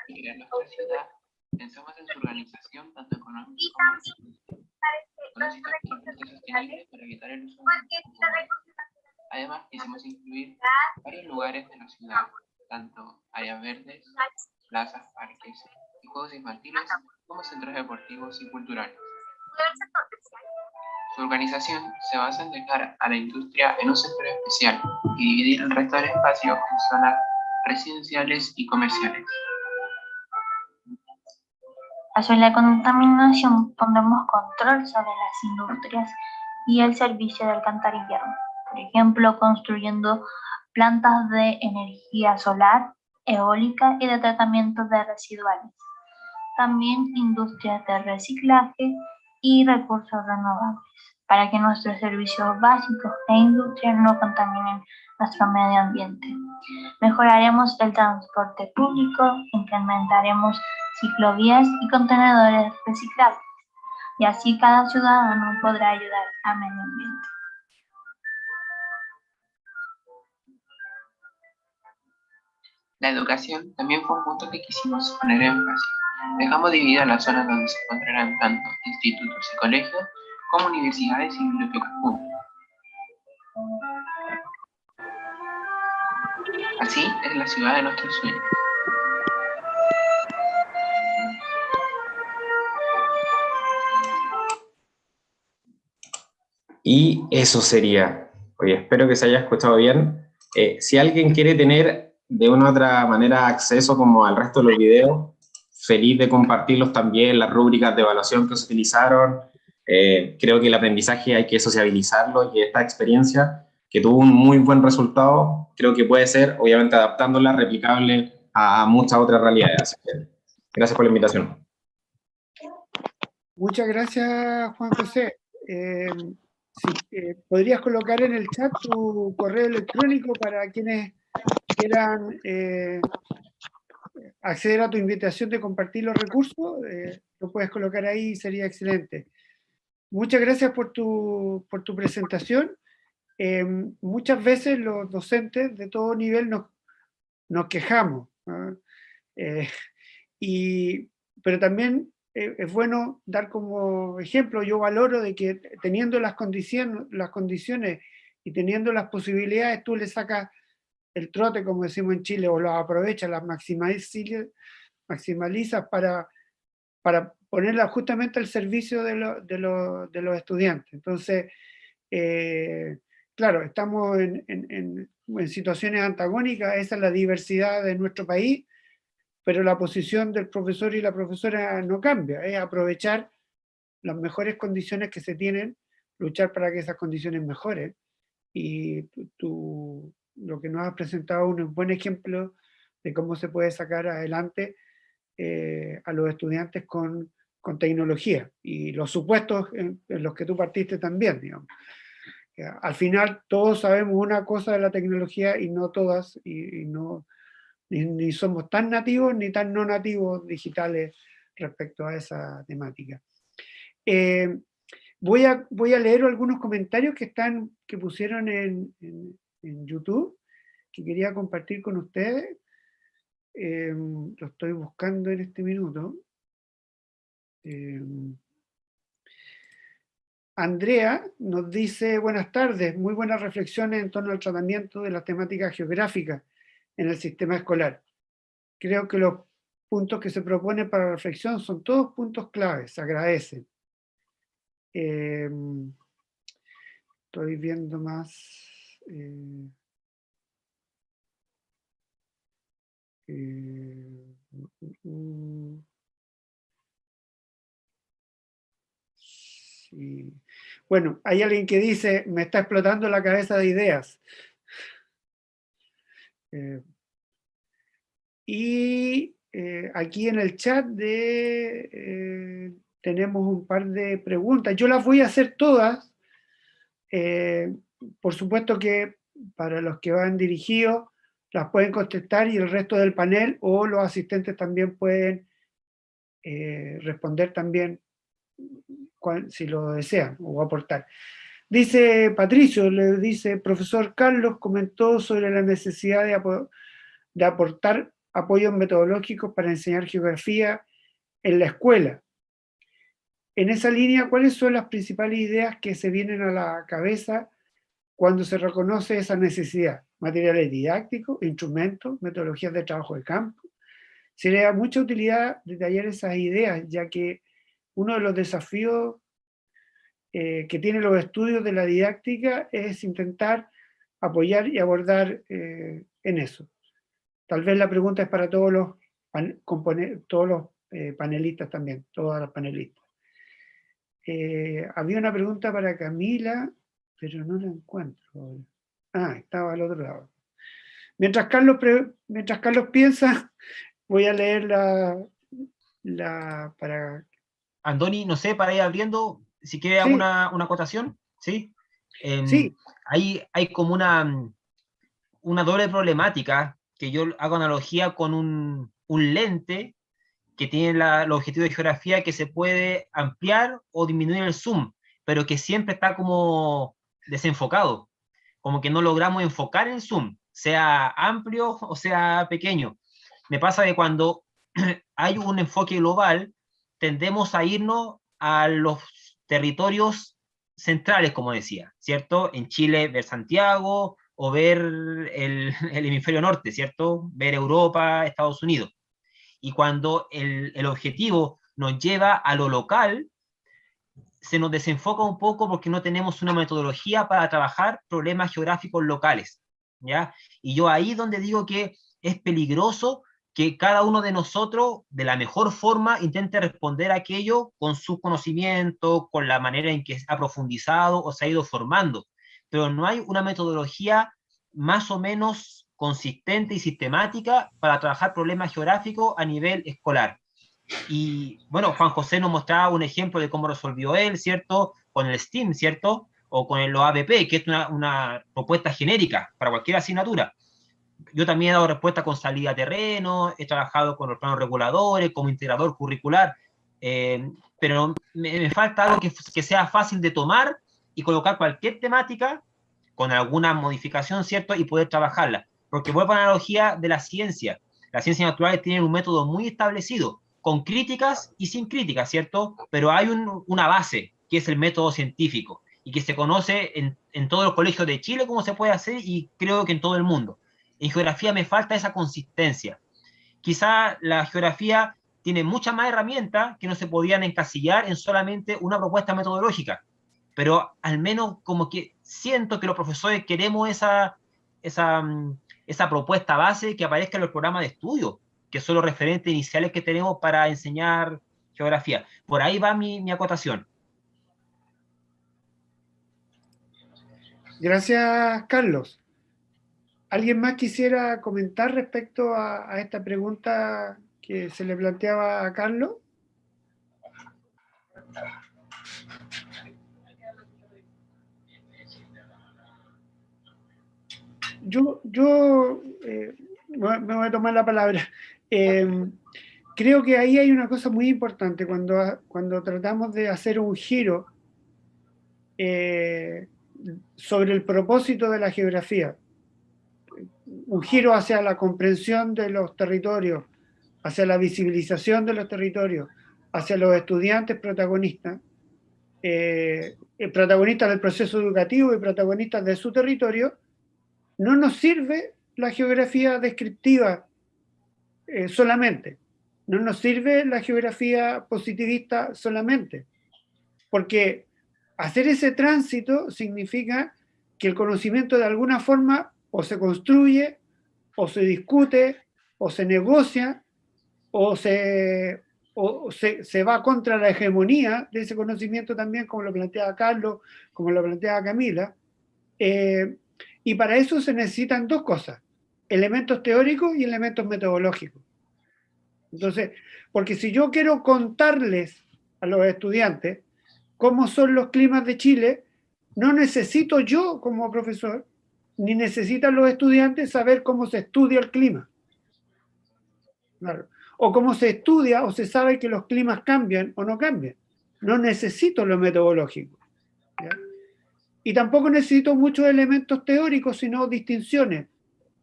Speaker 6: Mirar nuestra ciudad, pensamos en su organización tanto económica como social. Con un sistema sostenible para evitar el uso de. Además, quisimos incluir varios lugares de la ciudad, tanto áreas verdes, plazas, parques y juegos infantiles, como centros deportivos y culturales. Su organización se basa en dejar a la industria en un sector especial y dividir el resto del espacio en zonas residenciales y comerciales.
Speaker 7: Hacia la contaminación pondremos control sobre las industrias y el servicio de alcantarillado, por ejemplo, construyendo plantas de energía solar, eólica y de tratamiento de residuales. También industrias de reciclaje y recursos renovables, para que nuestros servicios básicos e industrias no contaminen nuestro medio ambiente. Mejoraremos el transporte público, implementaremos ciclovías y contenedores reciclables, y así cada ciudadano podrá ayudar al medio ambiente.
Speaker 6: La educación también fue un punto que quisimos poner énfasis. Dejamos divididas las zonas donde se encontrarán tanto institutos y colegios como universidades y bibliotecas públicas. Así es la ciudad de nuestros sueños.
Speaker 5: Y eso sería. Oye, espero que se haya escuchado bien. Si alguien quiere tener de una u otra manera acceso como al resto de los videos, feliz de compartirlos también, las rúbricas de evaluación que se utilizaron. Creo que el aprendizaje hay que sociabilizarlo, y esta experiencia que tuvo un muy buen resultado, creo que puede ser, obviamente adaptándola, replicable a muchas otras realidades. Así que, gracias por la invitación.
Speaker 1: Muchas gracias, Juan José. ¿Podrías colocar en el chat tu correo electrónico para quienes quieran acceder a tu invitación de compartir los recursos? Lo puedes colocar ahí, sería excelente. Muchas gracias por tu presentación. Muchas veces los docentes de todo nivel nos quejamos, ¿no? Pero también es bueno dar como ejemplo. Yo valoro de que teniendo las condiciones y teniendo las posibilidades, tú le sacas el trote, como decimos en Chile, o las aprovechas, las maximalizas para ponerlas justamente al servicio de los estudiantes. Entonces, claro, estamos en situaciones antagónicas. Esa es la diversidad de nuestro país, pero la posición del profesor y la profesora no cambia, es aprovechar las mejores condiciones que se tienen, luchar para que esas condiciones mejoren. Y lo que nos has presentado es un buen ejemplo de cómo se puede sacar adelante a los estudiantes con tecnología, y los supuestos en los que tú partiste también, digamos. Al final todos sabemos una cosa de la tecnología y no todas, y no, ni somos tan nativos ni tan no nativos digitales respecto a esa temática. Voy a leer algunos comentarios que pusieron en YouTube, que quería compartir con ustedes. Lo estoy buscando en este minuto. Andrea nos dice: buenas tardes, muy buenas reflexiones en torno al tratamiento de las temáticas geográficas en el sistema escolar. Creo que los puntos que se proponen para reflexión son todos puntos claves, se agradecen. Estoy viendo más. Sí. Bueno, hay alguien que dice: me está explotando la cabeza de ideas. Aquí en el chat tenemos un par de preguntas. Yo las voy a hacer todas. Por supuesto que para los que van dirigidos las pueden contestar, y el resto del panel o los asistentes también pueden responder también si lo desean o aportar. Dice Patricio, le dice: profesor Carlos comentó sobre la necesidad de aportar apoyos metodológicos para enseñar geografía en la escuela. En esa línea, ¿cuáles son las principales ideas que se vienen a la cabeza cuando se reconoce esa necesidad? Materiales didácticos, instrumentos, metodologías de trabajo de campo. Sería mucha utilidad detallar esas ideas, ya que uno de los desafíos que tienen los estudios de la didáctica es intentar apoyar y abordar en eso. Tal vez la pregunta es para todos los panelistas también, todas las panelistas. Había una pregunta para Camila, pero no la encuentro. Estaba al otro lado. Mientras Carlos piensa, voy a leer para...
Speaker 2: Andoni, no sé, para ir abriendo, si quiere
Speaker 1: Sí.
Speaker 2: una acotación, ¿sí?
Speaker 1: Sí.
Speaker 2: Hay como una doble problemática, que yo hago analogía con un lente que tiene el objetivo de geografía, que se puede ampliar o disminuir el zoom, pero que siempre está como desenfocado, como que no logramos enfocar el zoom, sea amplio o sea pequeño. Me pasa que cuando hay un enfoque global, tendemos a irnos a los territorios centrales, como decía, ¿cierto? En Chile, ver Santiago o ver el hemisferio norte, ¿cierto? Ver Europa, Estados Unidos. Y cuando el objetivo nos lleva a lo local, se nos desenfoca un poco porque no tenemos una metodología para trabajar problemas geográficos locales, ¿ya? Y yo ahí donde digo que es peligroso que cada uno de nosotros, de la mejor forma, intente responder a aquello con su conocimiento, con la manera en que ha profundizado o se ha ido formando. Pero no hay una metodología más o menos consistente y sistemática para trabajar problemas geográficos a nivel escolar. Y bueno, Juan José nos mostraba un ejemplo de cómo resolvió él, ¿cierto? Con el STEAM, ¿cierto? O con el OABP, que es una propuesta genérica para cualquier asignatura. Yo también he dado respuesta con salida a terreno, he trabajado con los planos reguladores, como integrador curricular, pero me falta algo que sea fácil de tomar y colocar cualquier temática con alguna modificación, ¿cierto? Y poder trabajarla. Porque vuelvo a la analogía de la ciencia. Las ciencias naturales tienen un método muy establecido, con críticas y sin críticas, ¿cierto? Pero hay una base, que es el método científico, y que se conoce en todos los colegios de Chile cómo se puede hacer, y creo que en todo el mundo. En geografía me falta esa consistencia. Quizá la geografía tiene muchas más herramientas que no se podían encasillar en solamente una propuesta metodológica, pero al menos como que siento que los profesores queremos esa propuesta base que aparezca en los programas de estudio, que son los referentes iniciales que tenemos para enseñar geografía. Por ahí va mi acotación.
Speaker 1: Gracias, Carlos. ¿Alguien más quisiera comentar respecto a esta pregunta que se le planteaba a Carlos? Yo me voy a tomar la palabra. Creo que ahí hay una cosa muy importante cuando tratamos de hacer un giro sobre el propósito de la geografía, un giro hacia la comprensión de los territorios, hacia la visibilización de los territorios, hacia los estudiantes protagonistas, protagonistas del proceso educativo y protagonistas de su territorio, no nos sirve la geografía descriptiva solamente, no nos sirve la geografía positivista solamente, porque hacer ese tránsito significa que el conocimiento de alguna forma o se construye, o se discute, o se negocia, o se va contra la hegemonía de ese conocimiento también, como lo planteaba Carlos, como lo planteaba Camila. Y para eso se necesitan dos cosas, elementos teóricos y elementos metodológicos. Entonces, porque si yo quiero contarles a los estudiantes cómo son los climas de Chile, no necesito yo como profesor, ni necesitan los estudiantes saber cómo se estudia el clima. Claro. O cómo se estudia o se sabe que los climas cambian o no cambian. No necesito lo metodológico, ¿ya? Y tampoco necesito muchos elementos teóricos, sino distinciones.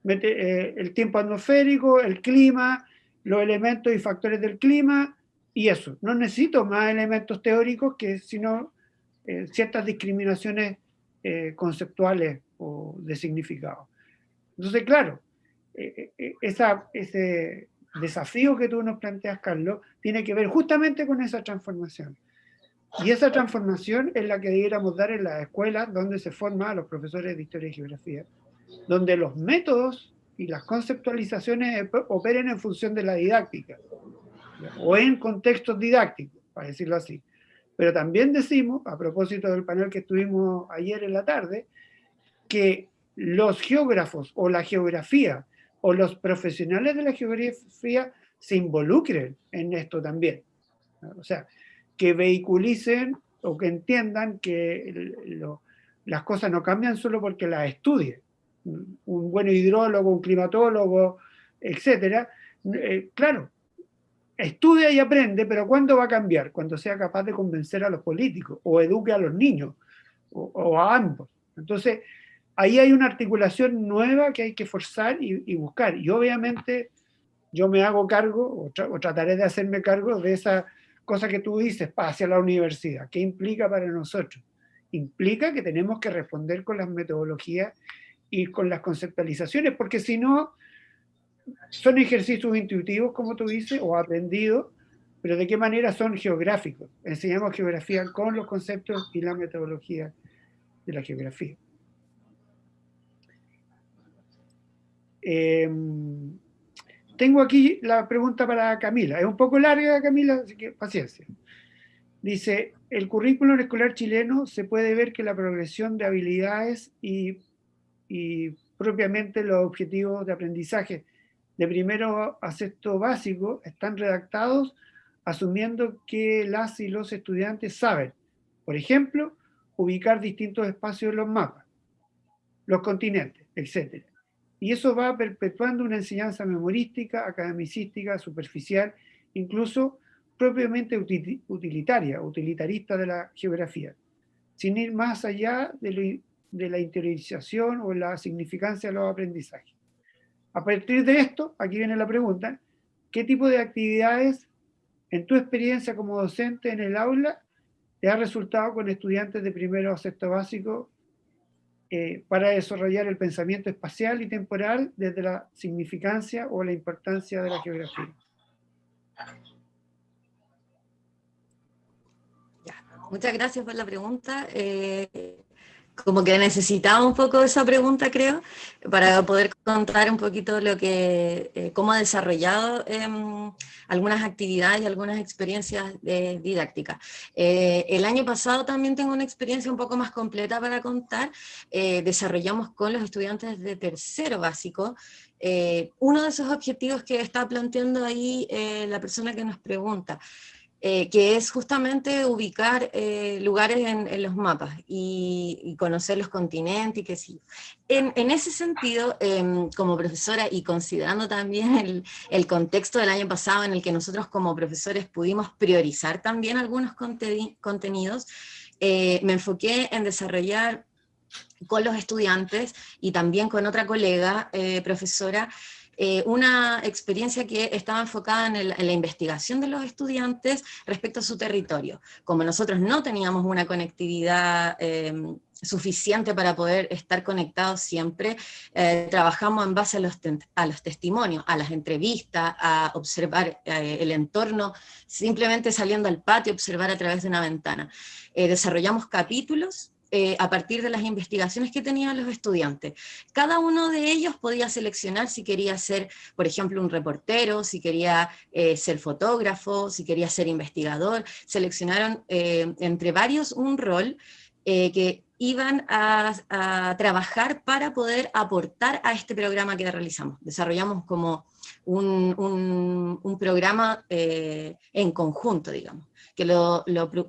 Speaker 1: El tiempo atmosférico, el clima, los elementos y factores del clima, y eso. No necesito más elementos teóricos que sino ciertas discriminaciones conceptuales o de significado. Entonces, claro, ese desafío que tú nos planteas, Carlos, tiene que ver justamente con esa transformación. Y esa transformación es la que debiéramos dar en las escuelas donde se forman a los profesores de Historia y Geografía, donde los métodos y las conceptualizaciones operen en función de la didáctica, o en contextos didácticos, para decirlo así. Pero también decimos, a propósito del panel que estuvimos ayer en la tarde, que los geógrafos o la geografía o los profesionales de la geografía se involucren en esto también. O sea, que vehiculicen o que entiendan que las cosas no cambian solo porque las estudien. Un buen hidrólogo, un climatólogo, etcétera, claro, estudia y aprende, pero ¿cuándo va a cambiar? Cuando sea capaz de convencer a los políticos o eduque a los niños o a ambos. Entonces, ahí hay una articulación nueva que hay que forzar y buscar. Y obviamente yo me hago cargo, o trataré de hacerme cargo de esa cosa que tú dices, hacia la universidad. ¿Qué implica para nosotros? Implica que tenemos que responder con las metodologías y con las conceptualizaciones, porque si no, son ejercicios intuitivos, como tú dices, o aprendidos, pero ¿de qué manera son geográficos? Enseñamos geografía con los conceptos y la metodología de la geografía. Tengo aquí la pregunta para Camila. Es un poco larga, Camila, así que paciencia. Dice, el currículum escolar chileno se puede ver que la progresión de habilidades y propiamente los objetivos de aprendizaje de primero a sexto básico están redactados asumiendo que las y los estudiantes saben, por ejemplo, ubicar distintos espacios en los mapas, los continentes, etc. Y eso va perpetuando una enseñanza memorística, academicística, superficial, incluso propiamente utilitarista de la geografía, sin ir más allá de la interiorización o la significancia de los aprendizajes. A partir de esto, aquí viene la pregunta, ¿qué tipo de actividades, en tu experiencia como docente en el aula, te ha resultado con estudiantes de primero a sexto básico para desarrollar el pensamiento espacial y temporal desde la significancia o la importancia de la geografía?
Speaker 3: Muchas gracias por la pregunta. Como que necesitaba un poco esa pregunta, creo, para poder contar un poquito cómo ha desarrollado algunas actividades y algunas experiencias didácticas. El año pasado también tengo una experiencia un poco más completa para contar. Desarrollamos con los estudiantes de tercero básico uno de esos objetivos que está planteando ahí la persona que nos pregunta, que es justamente ubicar lugares en los mapas y conocer los continentes y qué sé yo. En ese sentido, como profesora y considerando también el contexto del año pasado en el que nosotros como profesores pudimos priorizar también algunos contenidos, me enfoqué en desarrollar con los estudiantes y también con otra colega, profesora, una experiencia que estaba enfocada en la investigación de los estudiantes respecto a su territorio. Como nosotros no teníamos una conectividad suficiente para poder estar conectados siempre, trabajamos en base a los testimonios, a las entrevistas, a observar el entorno, simplemente saliendo al patio, observar a través de una ventana. Desarrollamos capítulos a partir de las investigaciones que tenían los estudiantes. Cada uno de ellos podía seleccionar si quería ser, por ejemplo, un reportero, si quería ser fotógrafo, si quería ser investigador. Seleccionaron entre varios un rol que iban a trabajar para poder aportar a este programa que realizamos. Desarrollamos como un programa en conjunto, digamos, que lo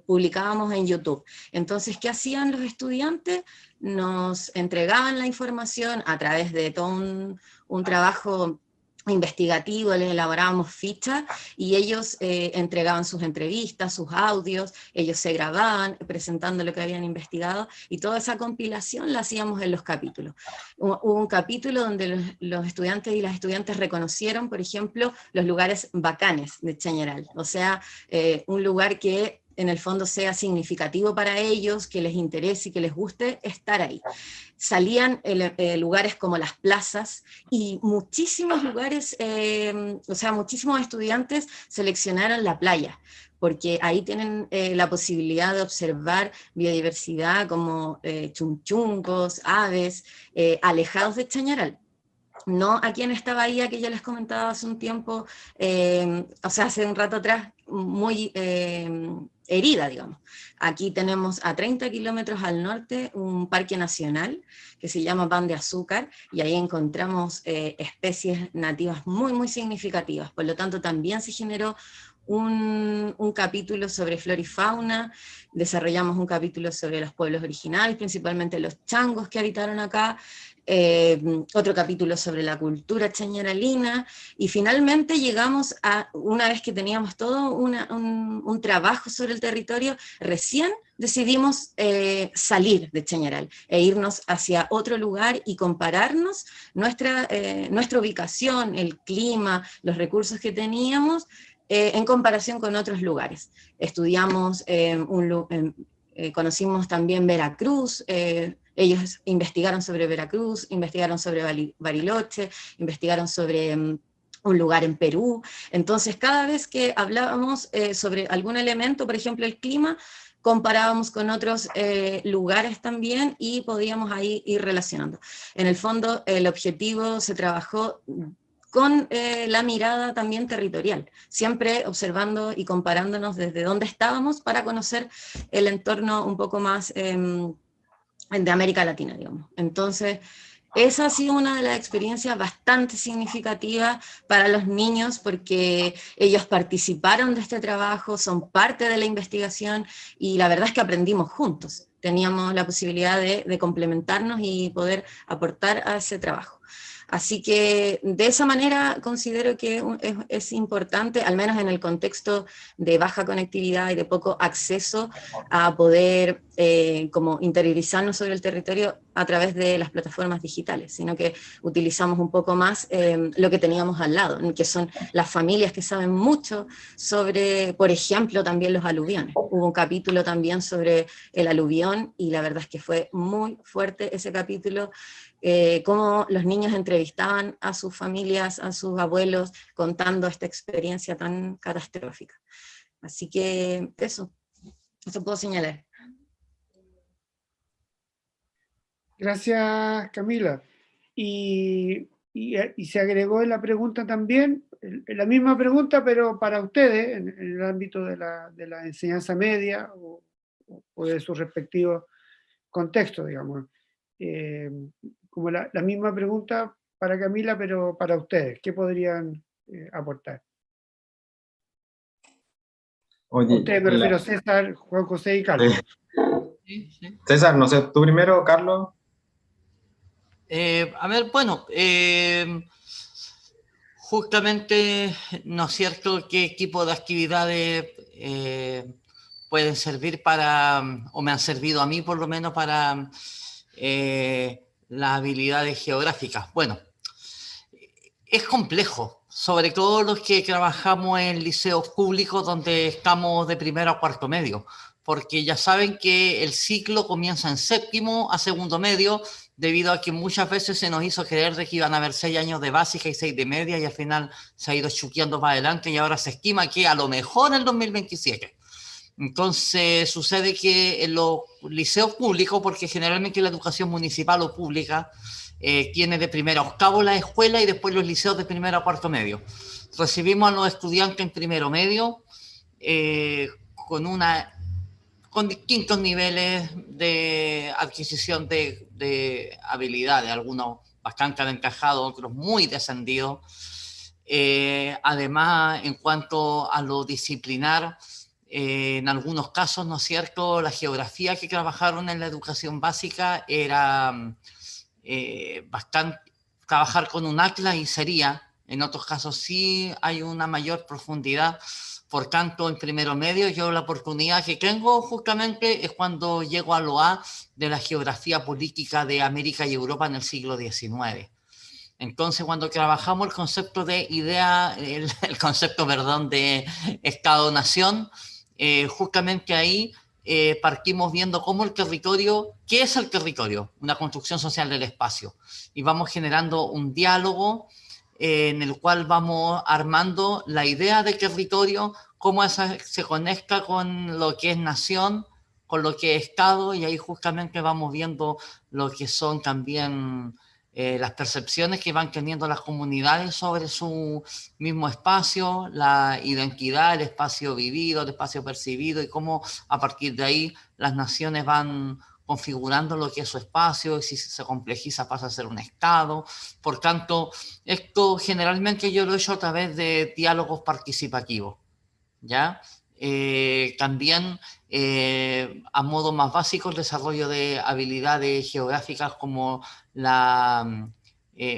Speaker 3: publicábamos en YouTube. Entonces, ¿qué hacían los estudiantes? Nos entregaban la información a través de todo un trabajo investigativo, les elaborábamos fichas y ellos entregaban sus entrevistas, sus audios, ellos se grababan presentando lo que habían investigado y toda esa compilación la hacíamos en los capítulos. Hubo un capítulo donde los estudiantes y las estudiantes reconocieron, por ejemplo, los lugares bacanes de Chañaral, o sea, un lugar que en el fondo sea significativo para ellos, que les interese y que les guste estar ahí. Salían lugares como las plazas y muchísimos lugares, o sea, muchísimos estudiantes seleccionaron la playa, porque ahí tienen la posibilidad de observar biodiversidad como chunchungos, aves, alejados de Chañaral. No aquí en esta bahía que ya les comentaba hace un tiempo, o sea, hace un rato atrás, muy herida, digamos. Aquí tenemos a 30 kilómetros al norte un parque nacional que se llama Pan de Azúcar, y ahí encontramos especies nativas muy, muy significativas. Por lo tanto, también se generó un capítulo sobre flora y fauna, desarrollamos un capítulo sobre los pueblos originales, principalmente los changos que habitaron acá, otro capítulo sobre la cultura chañaralina, y finalmente llegamos a, una vez que teníamos todo un trabajo sobre el territorio, recién decidimos salir de Chañaral e irnos hacia otro lugar y compararnos nuestra ubicación, el clima, los recursos que teníamos, en comparación con otros lugares. Estudiamos, conocimos también Veracruz, ellos investigaron sobre Veracruz, investigaron sobre Bariloche, investigaron sobre un lugar en Perú. Entonces, cada vez que hablábamos sobre algún elemento, por ejemplo el clima, comparábamos con otros lugares también y podíamos ahí ir relacionando. En el fondo, el objetivo se trabajó con la mirada también territorial, siempre observando y comparándonos desde dónde estábamos para conocer el entorno un poco más de América Latina, digamos. Entonces, esa ha sido una de las experiencias bastante significativas para los niños, porque ellos participaron de este trabajo, son parte de la investigación, y la verdad es que aprendimos juntos. Teníamos la posibilidad de complementarnos y poder aportar a ese trabajo. Así que de esa manera considero que es importante, al menos en el contexto de baja conectividad y de poco acceso, a poder como interiorizarnos sobre el territorio a través de las plataformas digitales, sino que utilizamos un poco más lo que teníamos al lado, que son las familias que saben mucho sobre, por ejemplo, también los aluviones. Hubo un capítulo también sobre el aluvión y la verdad es que fue muy fuerte ese capítulo, cómo los niños entrevistaban a sus familias, a sus abuelos, contando esta experiencia tan catastrófica. Así que eso puedo señalar.
Speaker 1: Gracias, Camila. Y se agregó en la pregunta también, la misma pregunta, pero para ustedes, en el ámbito de la enseñanza media o de sus respectivos contextos, digamos. Como la misma pregunta para Camila, pero para ustedes, ¿qué podrían aportar?
Speaker 5: Oye,
Speaker 1: ustedes me refiero a César, Juan José y Carlos.
Speaker 4: Sí, sí.
Speaker 5: César, no sé, tú primero, Carlos.
Speaker 4: A ver, bueno, justamente, ¿no es cierto?, qué tipo de actividades pueden servir para, o me han servido a mí por lo menos para las habilidades geográficas. Bueno, es complejo, sobre todo los que trabajamos en liceos públicos donde estamos de primero a cuarto medio, porque ya saben que el ciclo comienza en séptimo a segundo medio, debido a que muchas veces se nos hizo creer de que iban a haber 6 años de básica y 6 de media, y al final se ha ido chuqueando para adelante, y ahora se estima que a lo mejor en el 2027. Entonces sucede que en los liceos públicos, porque generalmente la educación municipal o pública tiene de primero a octavo la escuela y después los liceos de primero a cuarto medio. Recibimos a los estudiantes en primero medio con distintos niveles de adquisición de habilidades, algunos bastante aventajados, otros muy descendidos. Además, en cuanto a lo disciplinar, en algunos casos, ¿no es cierto?, la geografía que trabajaron en la educación básica era bastante, trabajar con un atlas y sería, en otros casos sí hay una mayor profundidad. Por tanto, en primero medio, yo la oportunidad que tengo justamente es cuando llego a lo A de la geografía política de América y Europa en el siglo XIX. Entonces, cuando trabajamos el concepto de idea, el concepto, perdón, de Estado-Nación, justamente ahí partimos viendo cómo el territorio, ¿qué es el territorio? Una construcción social del espacio. Y vamos generando un diálogo en el cual vamos armando la idea de territorio, cómo esa se conecta con lo que es nación, con lo que es Estado, y ahí justamente vamos viendo lo que son también las percepciones que van teniendo las comunidades sobre su mismo espacio, la identidad, el espacio vivido, el espacio percibido, y cómo a partir de ahí las naciones van configurando lo que es su espacio, y si se complejiza pasa a ser un estado. Por tanto, esto generalmente yo lo he hecho a través de diálogos participativos, ¿ya? También a modo más básico el desarrollo de habilidades geográficas como la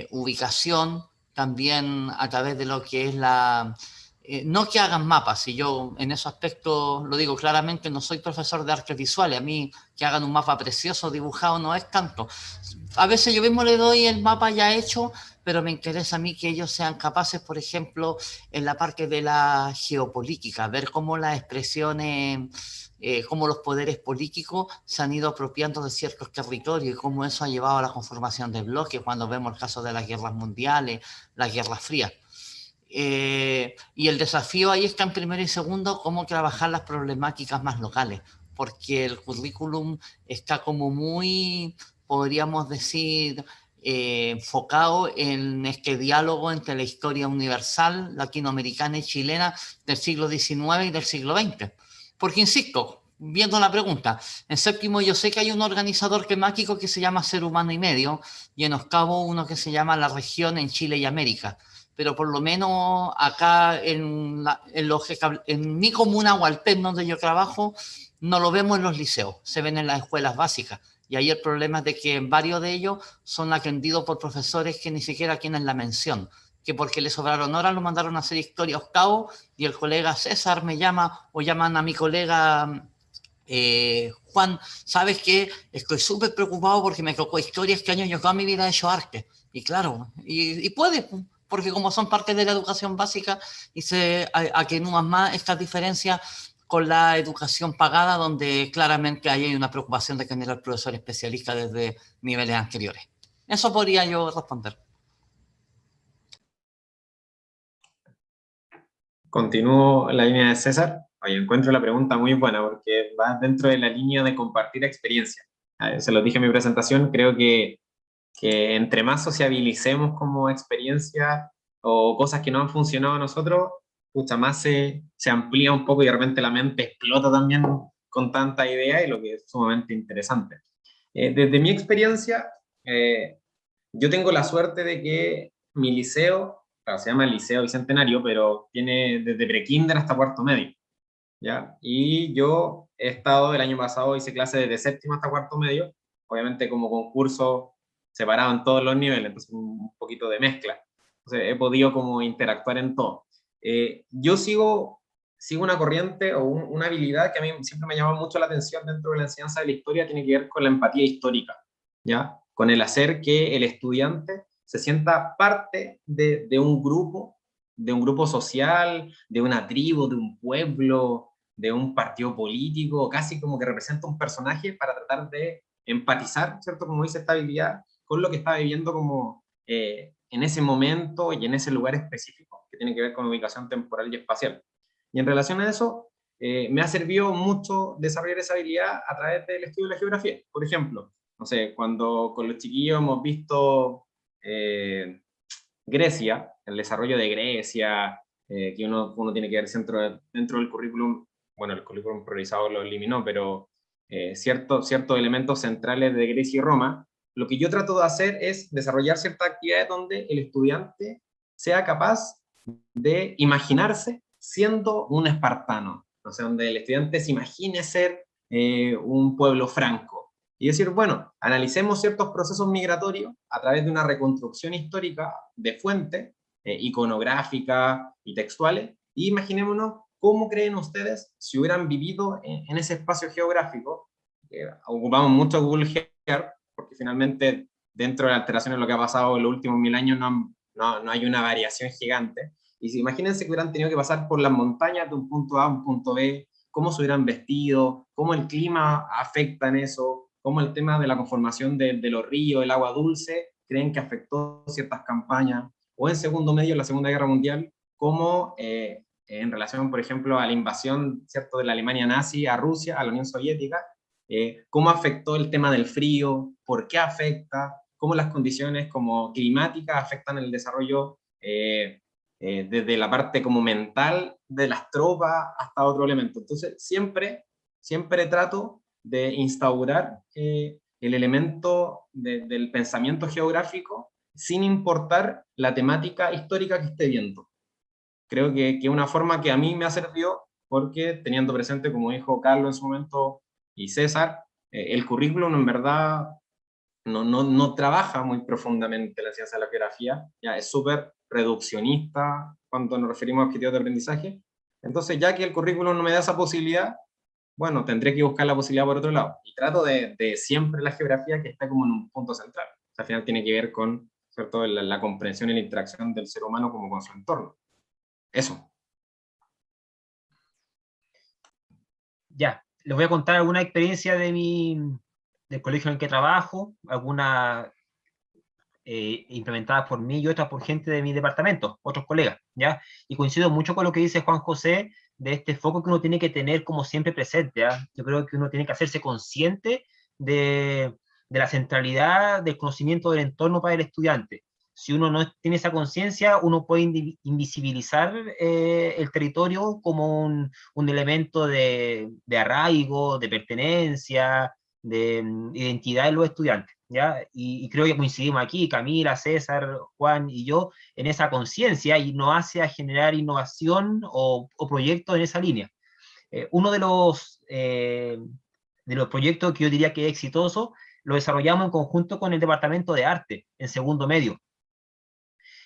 Speaker 4: ubicación, también a través de lo que es no que hagan mapas, y yo en ese aspecto lo digo claramente, no soy profesor de artes visuales, a mí que hagan un mapa precioso dibujado no es tanto. A veces yo mismo le doy el mapa ya hecho, pero me interesa a mí que ellos sean capaces, por ejemplo, en la parte de la geopolítica, ver cómo las expresiones, cómo los poderes políticos se han ido apropiando de ciertos territorios y cómo eso ha llevado a la conformación de bloques, cuando vemos el caso de las guerras mundiales, las guerras frías. Y el desafío ahí está en primero y segundo, cómo trabajar las problemáticas más locales, porque el currículum está como muy, podríamos decir, enfocado en este diálogo entre la historia universal latinoamericana y chilena del siglo XIX y del siglo XX. Porque, insisto, viendo la pregunta, en séptimo yo sé que hay un organizador temático que se llama Ser Humano y Medio, y en octavo uno que se llama La Región en Chile y América. Pero por lo menos acá en mi comuna Hualpén, donde yo trabajo, no lo vemos en los liceos, se ven en las escuelas básicas. Y ahí el problema es de que varios de ellos son atendidos por profesores que ni siquiera tienen la mención, que porque le sobraron horas lo mandaron a hacer historia octavo, y el colega César me llama, o llaman a mi colega Juan, ¿sabes qué? Estoy súper preocupado porque me tocó historia este año, yo toda mi vida he hecho arte. Y claro, y puede, porque como son parte de la educación básica y se atenúan más estas diferencias con la educación pagada, donde claramente hay una preocupación de tener al profesor especialista desde niveles anteriores. Eso podría yo responder.
Speaker 5: Continúo la línea de César. Oye, encuentro la pregunta muy buena porque va dentro de la línea de compartir experiencia. Se lo dije en mi presentación, creo que entre más sociabilicemos como experiencia o cosas que no han funcionado a nosotros, mucha más se amplía un poco y de repente la mente explota también con tanta idea, y lo que es sumamente interesante. Desde mi experiencia, yo tengo la suerte de que mi liceo, claro, se llama el Liceo Bicentenario, pero tiene desde prekinder hasta cuarto medio, ¿ya? Y yo he estado, el año pasado hice clases desde séptimo hasta cuarto medio, obviamente como concurso separado en todos los niveles, entonces un poquito de mezcla. Entonces he podido como interactuar en todo. Yo sigo sigo una corriente o una habilidad que a mí siempre me llama mucho la atención dentro de la enseñanza de la historia, tiene que ver con la empatía histórica, ¿ya? Con el hacer que el estudiante se sienta parte de un grupo social, de una tribu, de un pueblo, de un partido político, casi como que representa un personaje para tratar de empatizar, ¿cierto? Como dice esta habilidad, con lo que está viviendo como en ese momento y en ese lugar específico, que tiene que ver con ubicación temporal y espacial. Y en relación a eso, me ha servido mucho desarrollar esa habilidad a través del estudio de la geografía. Por ejemplo, no sé, cuando con los chiquillos hemos visto Grecia, el desarrollo de Grecia, que uno tiene que ver dentro del currículum, bueno, el currículum priorizado lo eliminó, pero ciertos elementos centrales de Grecia y Roma, lo que yo trato de hacer es desarrollar ciertas actividades donde el estudiante sea capaz de imaginarse siendo un espartano, o sea, donde el estudiante se imagine ser un pueblo franco. Y decir, bueno, analicemos ciertos procesos migratorios a través de una reconstrucción histórica de fuentes, iconográficas y textuales, y imaginémonos cómo creen ustedes si hubieran vivido en ese espacio geográfico. Ocupamos mucho Google Earth, porque finalmente dentro de las alteraciones lo que ha pasado en los últimos 1000 años no hay una variación gigante. Y si, imagínense que hubieran tenido que pasar por las montañas de un punto A a un punto B, cómo se hubieran vestido, cómo el clima afecta en eso, cómo el tema de la conformación de los ríos, el agua dulce, creen que afectó ciertas campañas, o en segundo medio, en la Segunda Guerra Mundial, cómo en relación, por ejemplo, a la invasión, ¿cierto?, de la Alemania nazi a Rusia, a la Unión Soviética, cómo afectó el tema del frío, por qué afecta, cómo las condiciones como climáticas afectan el desarrollo desde la parte como mental de las tropas hasta otro elemento. Entonces, siempre trato de instaurar el elemento del pensamiento geográfico sin importar la temática histórica que esté viendo. Creo que es una forma que a mí me ha servido porque teniendo presente, como dijo Carlos en su momento y César, el currículum en verdad no trabaja muy profundamente la ciencia de la geografía, ya es súper reduccionista cuando nos referimos a objetivos de aprendizaje. Entonces, ya que el currículum no me da esa posibilidad, bueno, tendré que buscar la posibilidad por otro lado. Y trato de siempre la geografía que está como en un punto central. O sea, al final tiene que ver con, ¿cierto?, la comprensión y la interacción del ser humano como con su entorno. Eso.
Speaker 2: Ya, les voy a contar alguna experiencia del colegio en el que trabajo, algunas implementadas por mí y otras por gente de mi departamento, otros colegas, ¿ya? Y coincido mucho con lo que dice Juan José, de este foco que uno tiene que tener como siempre presente, ¿ya? Yo creo que uno tiene que hacerse consciente de la centralidad del conocimiento del entorno para el estudiante. Si uno no tiene esa conciencia, uno puede invisibilizar el territorio como un elemento de arraigo, de pertenencia, de identidad en los estudiantes, ¿ya? Y creo que coincidimos aquí, Camila, César, Juan y yo, en esa conciencia y nos hace a generar innovación o proyectos en esa línea. Uno de los proyectos que yo diría que es exitoso, lo desarrollamos en conjunto con el Departamento de Arte, en segundo medio.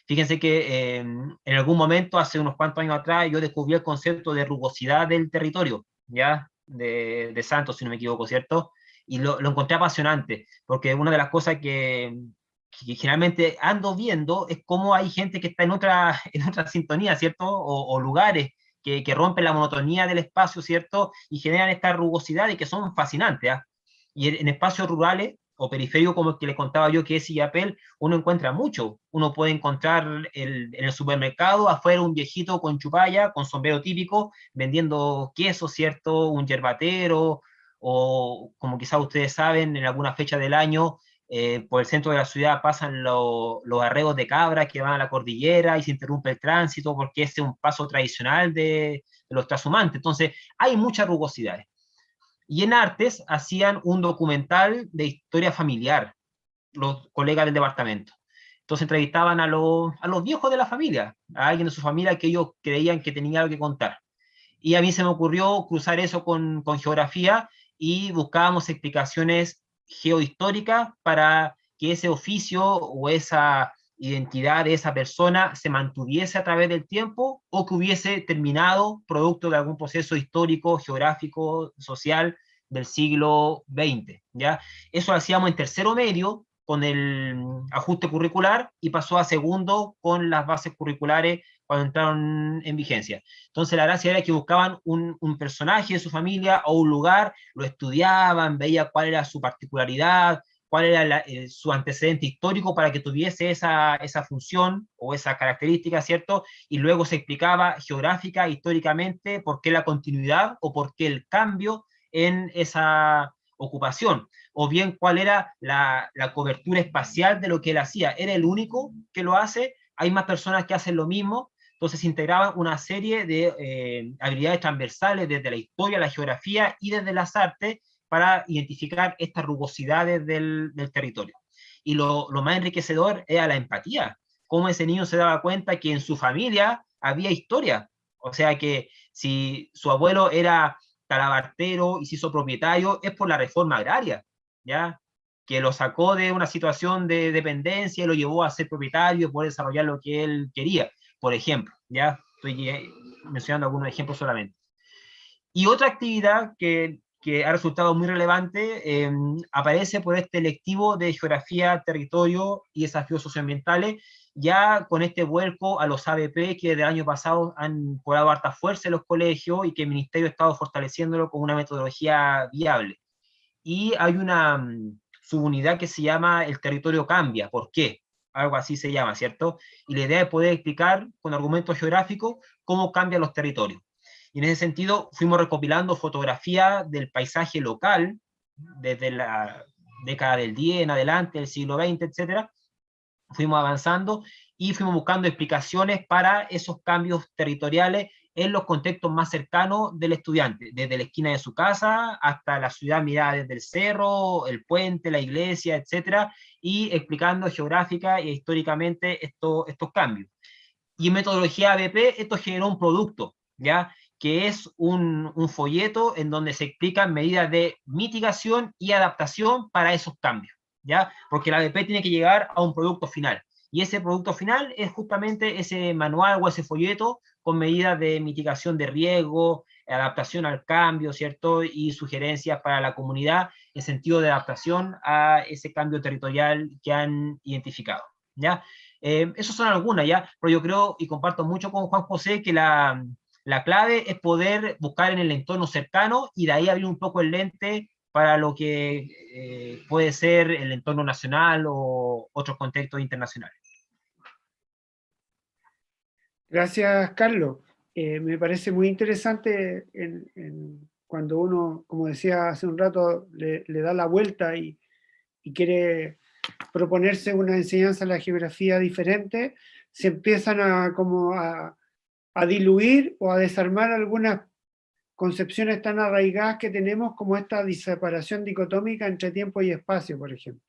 Speaker 2: Fíjense que en algún momento, hace unos cuantos años atrás, yo descubrí el concepto de rugosidad del territorio, ¿ya? De Santos, si no me equivoco, ¿cierto? Y lo encontré apasionante, porque una de las cosas que generalmente ando viendo es cómo hay gente que está en otra sintonía, ¿cierto? O lugares que rompen la monotonía del espacio, ¿cierto? Y generan esta rugosidad y que son fascinantes, ¿ah? Y en espacios rurales o periféricos, como el que les contaba yo, que es Illapel, uno encuentra mucho. Uno puede encontrar en el supermercado afuera un viejito con chupalla, con sombrero típico, vendiendo queso, ¿cierto? Un yerbatero, o como quizás ustedes saben, en alguna fecha del año, por el centro de la ciudad pasan los arregos de cabra que van a la cordillera y se interrumpe el tránsito porque ese es un paso tradicional de los trashumantes. Entonces, hay muchas rugosidades. Y en artes hacían un documental de historia familiar, los colegas del departamento. Entonces entrevistaban a los viejos de la familia, a alguien de su familia que ellos creían que tenía algo que contar. Y a mí se me ocurrió cruzar eso con geografía y buscábamos explicaciones geohistóricas para que ese oficio o esa identidad de esa persona se mantuviese a través del tiempo o que hubiese terminado producto de algún proceso histórico, geográfico, social del siglo XX, ¿ya? Eso lo hacíamos en tercero medio con el ajuste curricular y pasó a segundo con las bases curriculares cuando entraron en vigencia. Entonces la gracia era que buscaban un personaje de su familia o un lugar, lo estudiaban, veían cuál era su particularidad, cuál era su antecedente histórico para que tuviese esa función o esa característica, ¿cierto? Y luego se explicaba geográfica, históricamente, por qué la continuidad o por qué el cambio en esa ocupación, o bien cuál era la cobertura espacial de lo que él hacía. ¿Era el único que lo hace? ¿Hay más personas que hacen lo mismo? Entonces se integraban una serie de habilidades transversales desde la historia, la geografía y desde las artes para identificar estas rugosidades del territorio. Y lo más enriquecedor era la empatía, cómo ese niño se daba cuenta que en su familia había historia. O sea que si su abuelo era talabartero y se hizo propietario, es por la reforma agraria, ¿ya? Que lo sacó de una situación de dependencia y lo llevó a ser propietario y poder desarrollar lo que él quería, por ejemplo, ¿ya? Estoy mencionando algunos ejemplos solamente. Y otra actividad que ha resultado muy relevante aparece por este lectivo de geografía, territorio y desafíos socioambientales, ya con este vuelco a los ABP que desde el año pasado han cobrado harta fuerza en los colegios y que el Ministerio ha estado fortaleciéndolo con una metodología viable. Y hay una subunidad que se llama El territorio cambia. ¿Por qué? Algo así se llama, ¿cierto? Y la idea es poder explicar con argumentos geográficos cómo cambian los territorios. Y en ese sentido fuimos recopilando fotografías del paisaje local desde la década del 10 en adelante, del siglo XX, etcétera. Fuimos avanzando y fuimos buscando explicaciones para esos cambios territoriales en los contextos más cercanos del estudiante, desde la esquina de su casa hasta la ciudad mirada desde el cerro, el puente, la iglesia, etcétera, y explicando geográfica e históricamente estos cambios. Y en metodología ABP esto generó un producto, ¿ya? Que es un folleto en donde se explican medidas de mitigación y adaptación para esos cambios, ¿ya? Porque la ABP tiene que llegar a un producto final. Y ese producto final es justamente ese manual o ese folleto con medidas de mitigación de riesgo, adaptación al cambio, ¿cierto? Y sugerencias para la comunidad en sentido de adaptación a ese cambio territorial que han identificado, ¿ya? Esas son algunas, ¿ya? Pero yo creo y comparto mucho con Juan José que la clave es poder buscar en el entorno cercano y de ahí abrir un poco el lente para lo que puede ser el entorno nacional o otros contextos internacionales.
Speaker 1: Gracias, Carlos. Me parece muy interesante cuando uno, como decía hace un rato, le da la vuelta y quiere proponerse una enseñanza de la geografía diferente, se empiezan a diluir o a desarmar algunas concepciones tan arraigadas que tenemos como esta separación dicotómica entre tiempo y espacio, por ejemplo.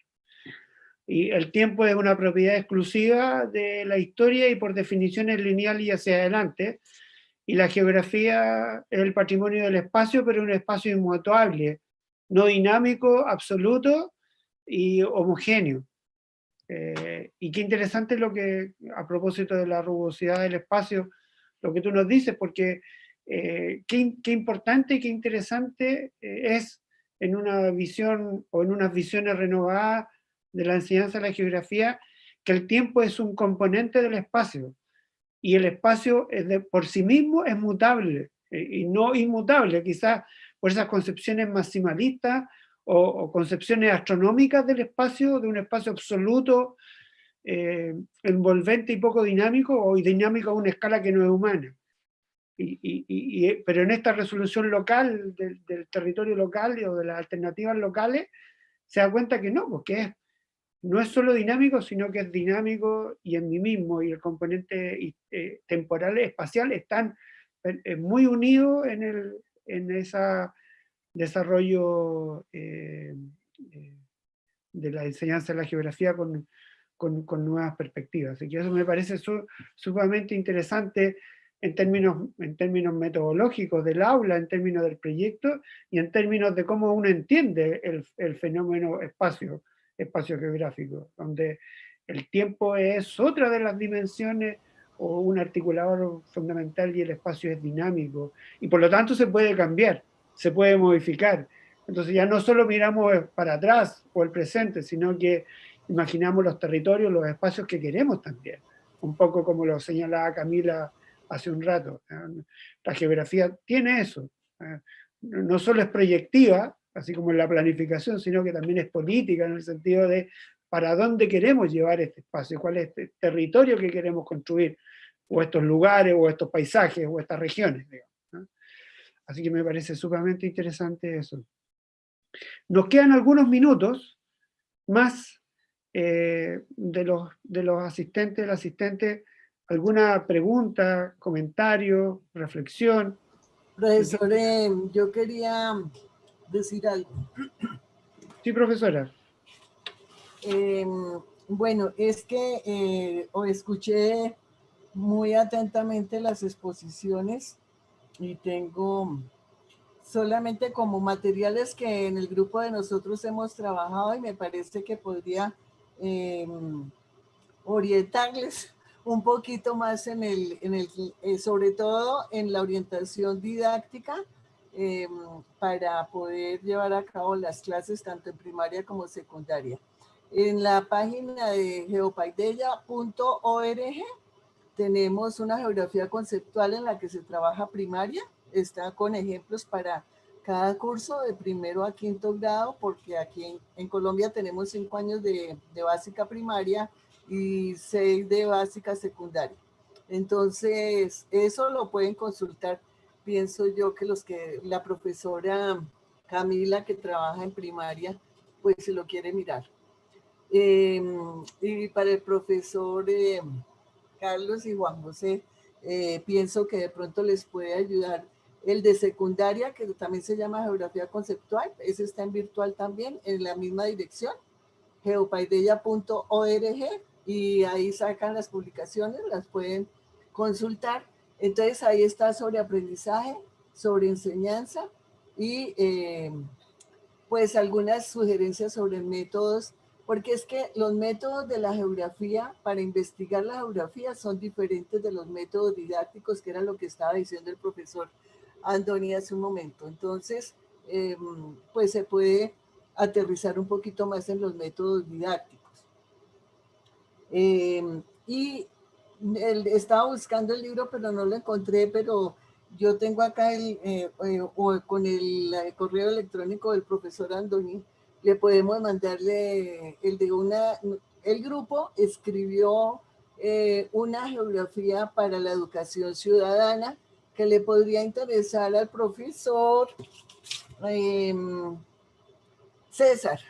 Speaker 1: Y el tiempo es una propiedad exclusiva de la historia y por definición es lineal y hacia adelante, y la geografía es el patrimonio del espacio, pero un espacio inmutable, no dinámico, absoluto y homogéneo. Y qué interesante lo que, a propósito de la rugosidad del espacio, lo que tú nos dices, porque qué importante y qué interesante es en una visión o en unas visiones renovadas de la enseñanza de la geografía, que el tiempo es un componente del espacio, y el espacio por sí mismo es mutable, y no inmutable, quizás por esas concepciones maximalistas o concepciones astronómicas del espacio, de un espacio absoluto, envolvente y poco dinámico, o dinámico a una escala que no es humana. Pero en esta resolución local, del territorio local o de las alternativas locales, se da cuenta que no, porque no es solo dinámico, sino que es dinámico y en mí mismo, y el componente temporal, espacial, están muy unidos en ese desarrollo de la enseñanza de la geografía con nuevas perspectivas. Así que eso me parece sumamente interesante en términos metodológicos del aula, en términos del proyecto y en términos de cómo uno entiende el fenómeno espacio geográfico, donde el tiempo es otra de las dimensiones o un articulador fundamental y el espacio es dinámico, y por lo tanto se puede cambiar, se puede modificar. Entonces ya no solo miramos para atrás o el presente, sino que imaginamos los territorios, los espacios que queremos también, un poco como lo señalaba Camila hace un rato. La geografía tiene eso, no solo es proyectiva, así como en la planificación, sino que también es política, en el sentido de para dónde queremos llevar este espacio, cuál es este territorio que queremos construir, o estos lugares, o estos paisajes, o estas regiones, digamos, ¿no? Así que me parece sumamente interesante eso. Nos quedan algunos minutos más de los asistentes, del asistente, alguna pregunta, comentario, reflexión.
Speaker 8: Profesor, yo quería decir algo.
Speaker 1: Sí, profesora.
Speaker 8: Bueno, es que escuché muy atentamente las exposiciones y tengo solamente como materiales que en el grupo de nosotros hemos trabajado y me parece que podría orientarles un poquito más sobre todo en la orientación didáctica para poder llevar a cabo las clases tanto en primaria como secundaria. En la página de geopaideia.org tenemos una geografía conceptual en la que se trabaja primaria, está con ejemplos para cada curso de primero a quinto grado, porque aquí en Colombia tenemos 5 años de básica primaria y 6 de básica secundaria. Entonces, eso lo pueden consultar. Pienso yo que la profesora Camila, que trabaja en primaria, pues se lo quiere mirar. Y para el profesor Carlos y Juan José, pienso que de pronto les puede ayudar el de secundaria, que también se llama Geografía Conceptual, ese está en virtual también, en la misma dirección, geopaideia.org, y ahí sacan las publicaciones, las pueden consultar. Entonces ahí está sobre aprendizaje, sobre enseñanza y pues algunas sugerencias sobre métodos, porque es que los métodos de la geografía, para investigar la geografía, son diferentes de los métodos didácticos, que era lo que estaba diciendo el profesor Andoni hace un momento. Entonces, pues se puede aterrizar un poquito más en los métodos didácticos. Y estaba buscando el libro, pero no lo encontré, pero yo tengo acá con el correo electrónico del profesor Andoni, le podemos mandarle el grupo escribió una geografía para la educación ciudadana que le podría interesar al profesor César,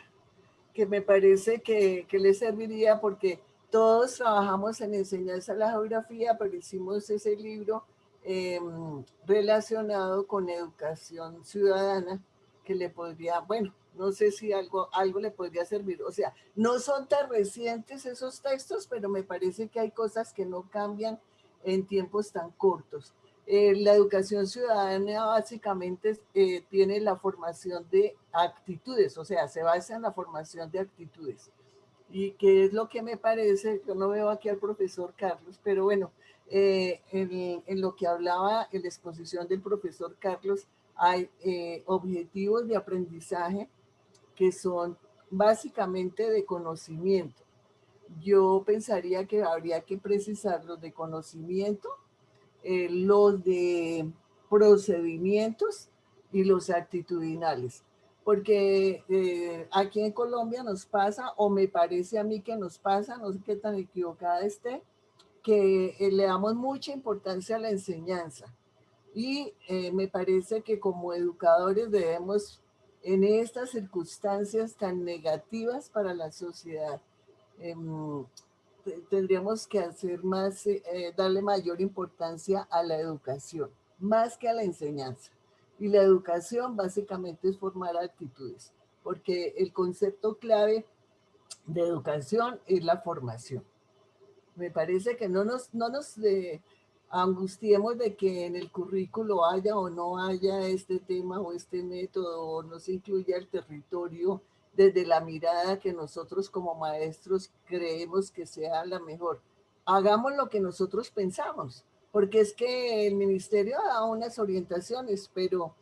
Speaker 8: que me parece que le serviría porque todos trabajamos en enseñanza de la geografía, pero hicimos ese libro relacionado con educación ciudadana que le podría, bueno, no sé si algo le podría servir. O sea, no son tan recientes esos textos, pero me parece que hay cosas que no cambian en tiempos tan cortos. La educación ciudadana básicamente tiene la formación de actitudes, o sea, se basa en la formación de actitudes. Y que es lo que me parece, yo no veo aquí al profesor Carlos, pero bueno, en lo que hablaba en la exposición del profesor Carlos, hay objetivos de aprendizaje que son básicamente de conocimiento. Yo pensaría que habría que precisar los de conocimiento, los de procedimientos y los actitudinales. Porque aquí en Colombia nos pasa, o me parece a mí que nos pasa, no sé qué tan equivocada esté, que le damos mucha importancia a la enseñanza. Y me parece que como educadores debemos, en estas circunstancias tan negativas para la sociedad, tendríamos que hacer más, darle mayor importancia a la educación, más que a la enseñanza. Y la educación básicamente es formar actitudes, porque el concepto clave de educación es la formación. Me parece que no nos angustiemos de que en el currículo haya o no haya este tema o este método, o no se incluya el territorio desde la mirada que nosotros como maestros creemos que sea la mejor. hagamos lo que nosotros pensamos, porque es que el ministerio da unas orientaciones, pero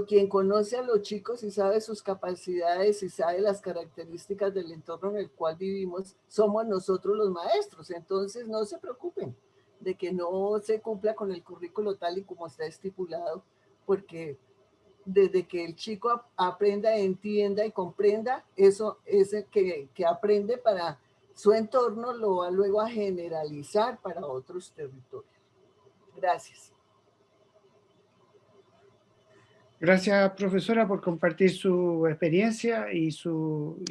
Speaker 8: quien conoce a los chicos y sabe sus capacidades y sabe las características del entorno en el cual vivimos, somos nosotros los maestros. Entonces no se preocupen de que no se cumpla con el currículo tal y como está estipulado, porque desde que el chico aprenda, entienda y comprenda, eso ese que aprende para su entorno lo va luego a generalizar para otros territorios. Gracias.
Speaker 1: Gracias, profesora, por compartir su experiencia y su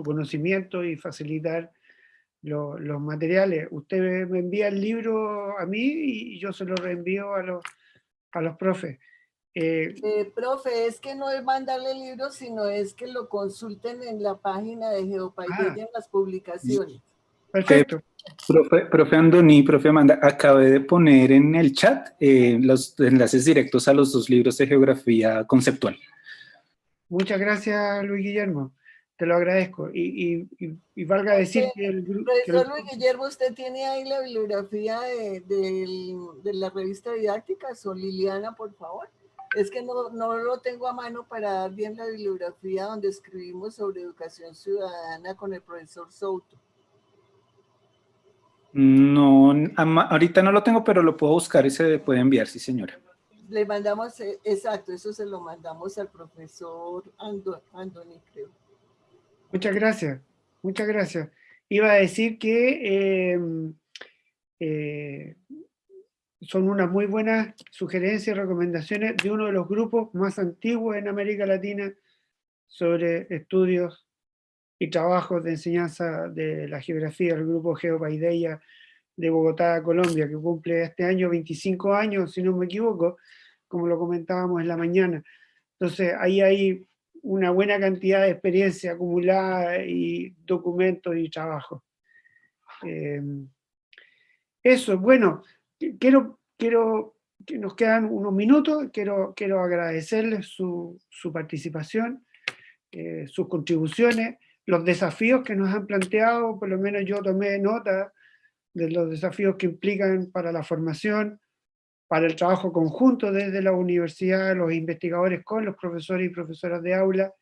Speaker 1: conocimiento y facilitar los materiales. Usted me envía el libro a mí y yo se lo reenvío a los profes.
Speaker 8: Profe, es que no es mandarle el libro, sino es que lo consulten en la página de Geopaideia en las publicaciones.
Speaker 1: Perfecto.
Speaker 9: Profe Andoni, profe Amanda, acabé de poner en el chat los enlaces directos a los 2 libros de geografía conceptual.
Speaker 1: Muchas gracias, Luis Guillermo. Te lo agradezco. Y valga decir que el grupo...
Speaker 8: Profesor Luis Guillermo, ¿usted tiene ahí la bibliografía de la revista didáctica? O Liliana, por favor. Es que no lo tengo a mano para dar bien la bibliografía donde escribimos sobre educación ciudadana con el profesor Souto.
Speaker 9: No, ahorita no lo tengo, pero lo puedo buscar y se puede enviar, sí, señora.
Speaker 8: Le mandamos, exacto, eso se lo mandamos al profesor Andoni, creo.
Speaker 1: Muchas gracias, muchas gracias. Iba a decir que son unas muy buenas sugerencias y recomendaciones de uno de los grupos más antiguos en América Latina sobre estudios y trabajos de enseñanza de la geografía, el grupo Geopaideia de Bogotá, Colombia, que cumple este año 25 años, si no me equivoco, como lo comentábamos en la mañana. Entonces, ahí hay una buena cantidad de experiencia acumulada y documentos y trabajo. Eso, bueno, quiero que nos quedan unos minutos, quiero agradecerles su participación, sus contribuciones, los desafíos que nos han planteado. Por lo menos yo tomé nota de los desafíos que implican para la formación, para el trabajo conjunto desde la universidad, los investigadores con los profesores y profesoras de aula.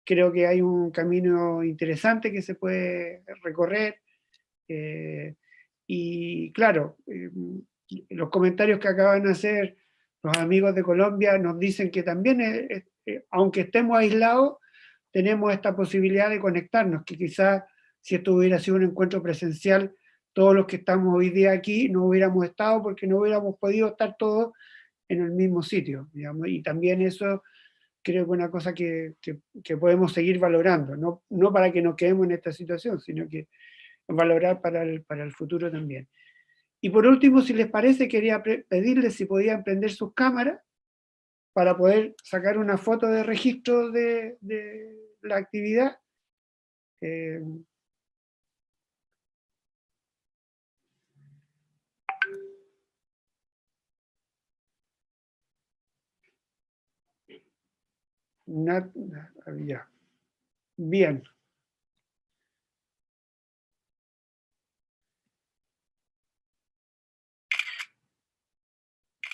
Speaker 1: Creo que hay un camino interesante que se puede recorrer. Y claro, los comentarios que acaban de hacer los amigos de Colombia nos dicen que también, aunque estemos aislados, tenemos esta posibilidad de conectarnos, que quizás si esto hubiera sido un encuentro presencial, todos los que estamos hoy día aquí no hubiéramos estado porque no hubiéramos podido estar todos en el mismo sitio, digamos, y también eso creo que es una cosa que podemos seguir valorando, no para que nos quedemos en esta situación, sino que valorar para el futuro también. Y por último, si les parece, quería pedirles si podían prender sus cámaras para poder sacar una foto de registro de la actividad. Ya. Bien.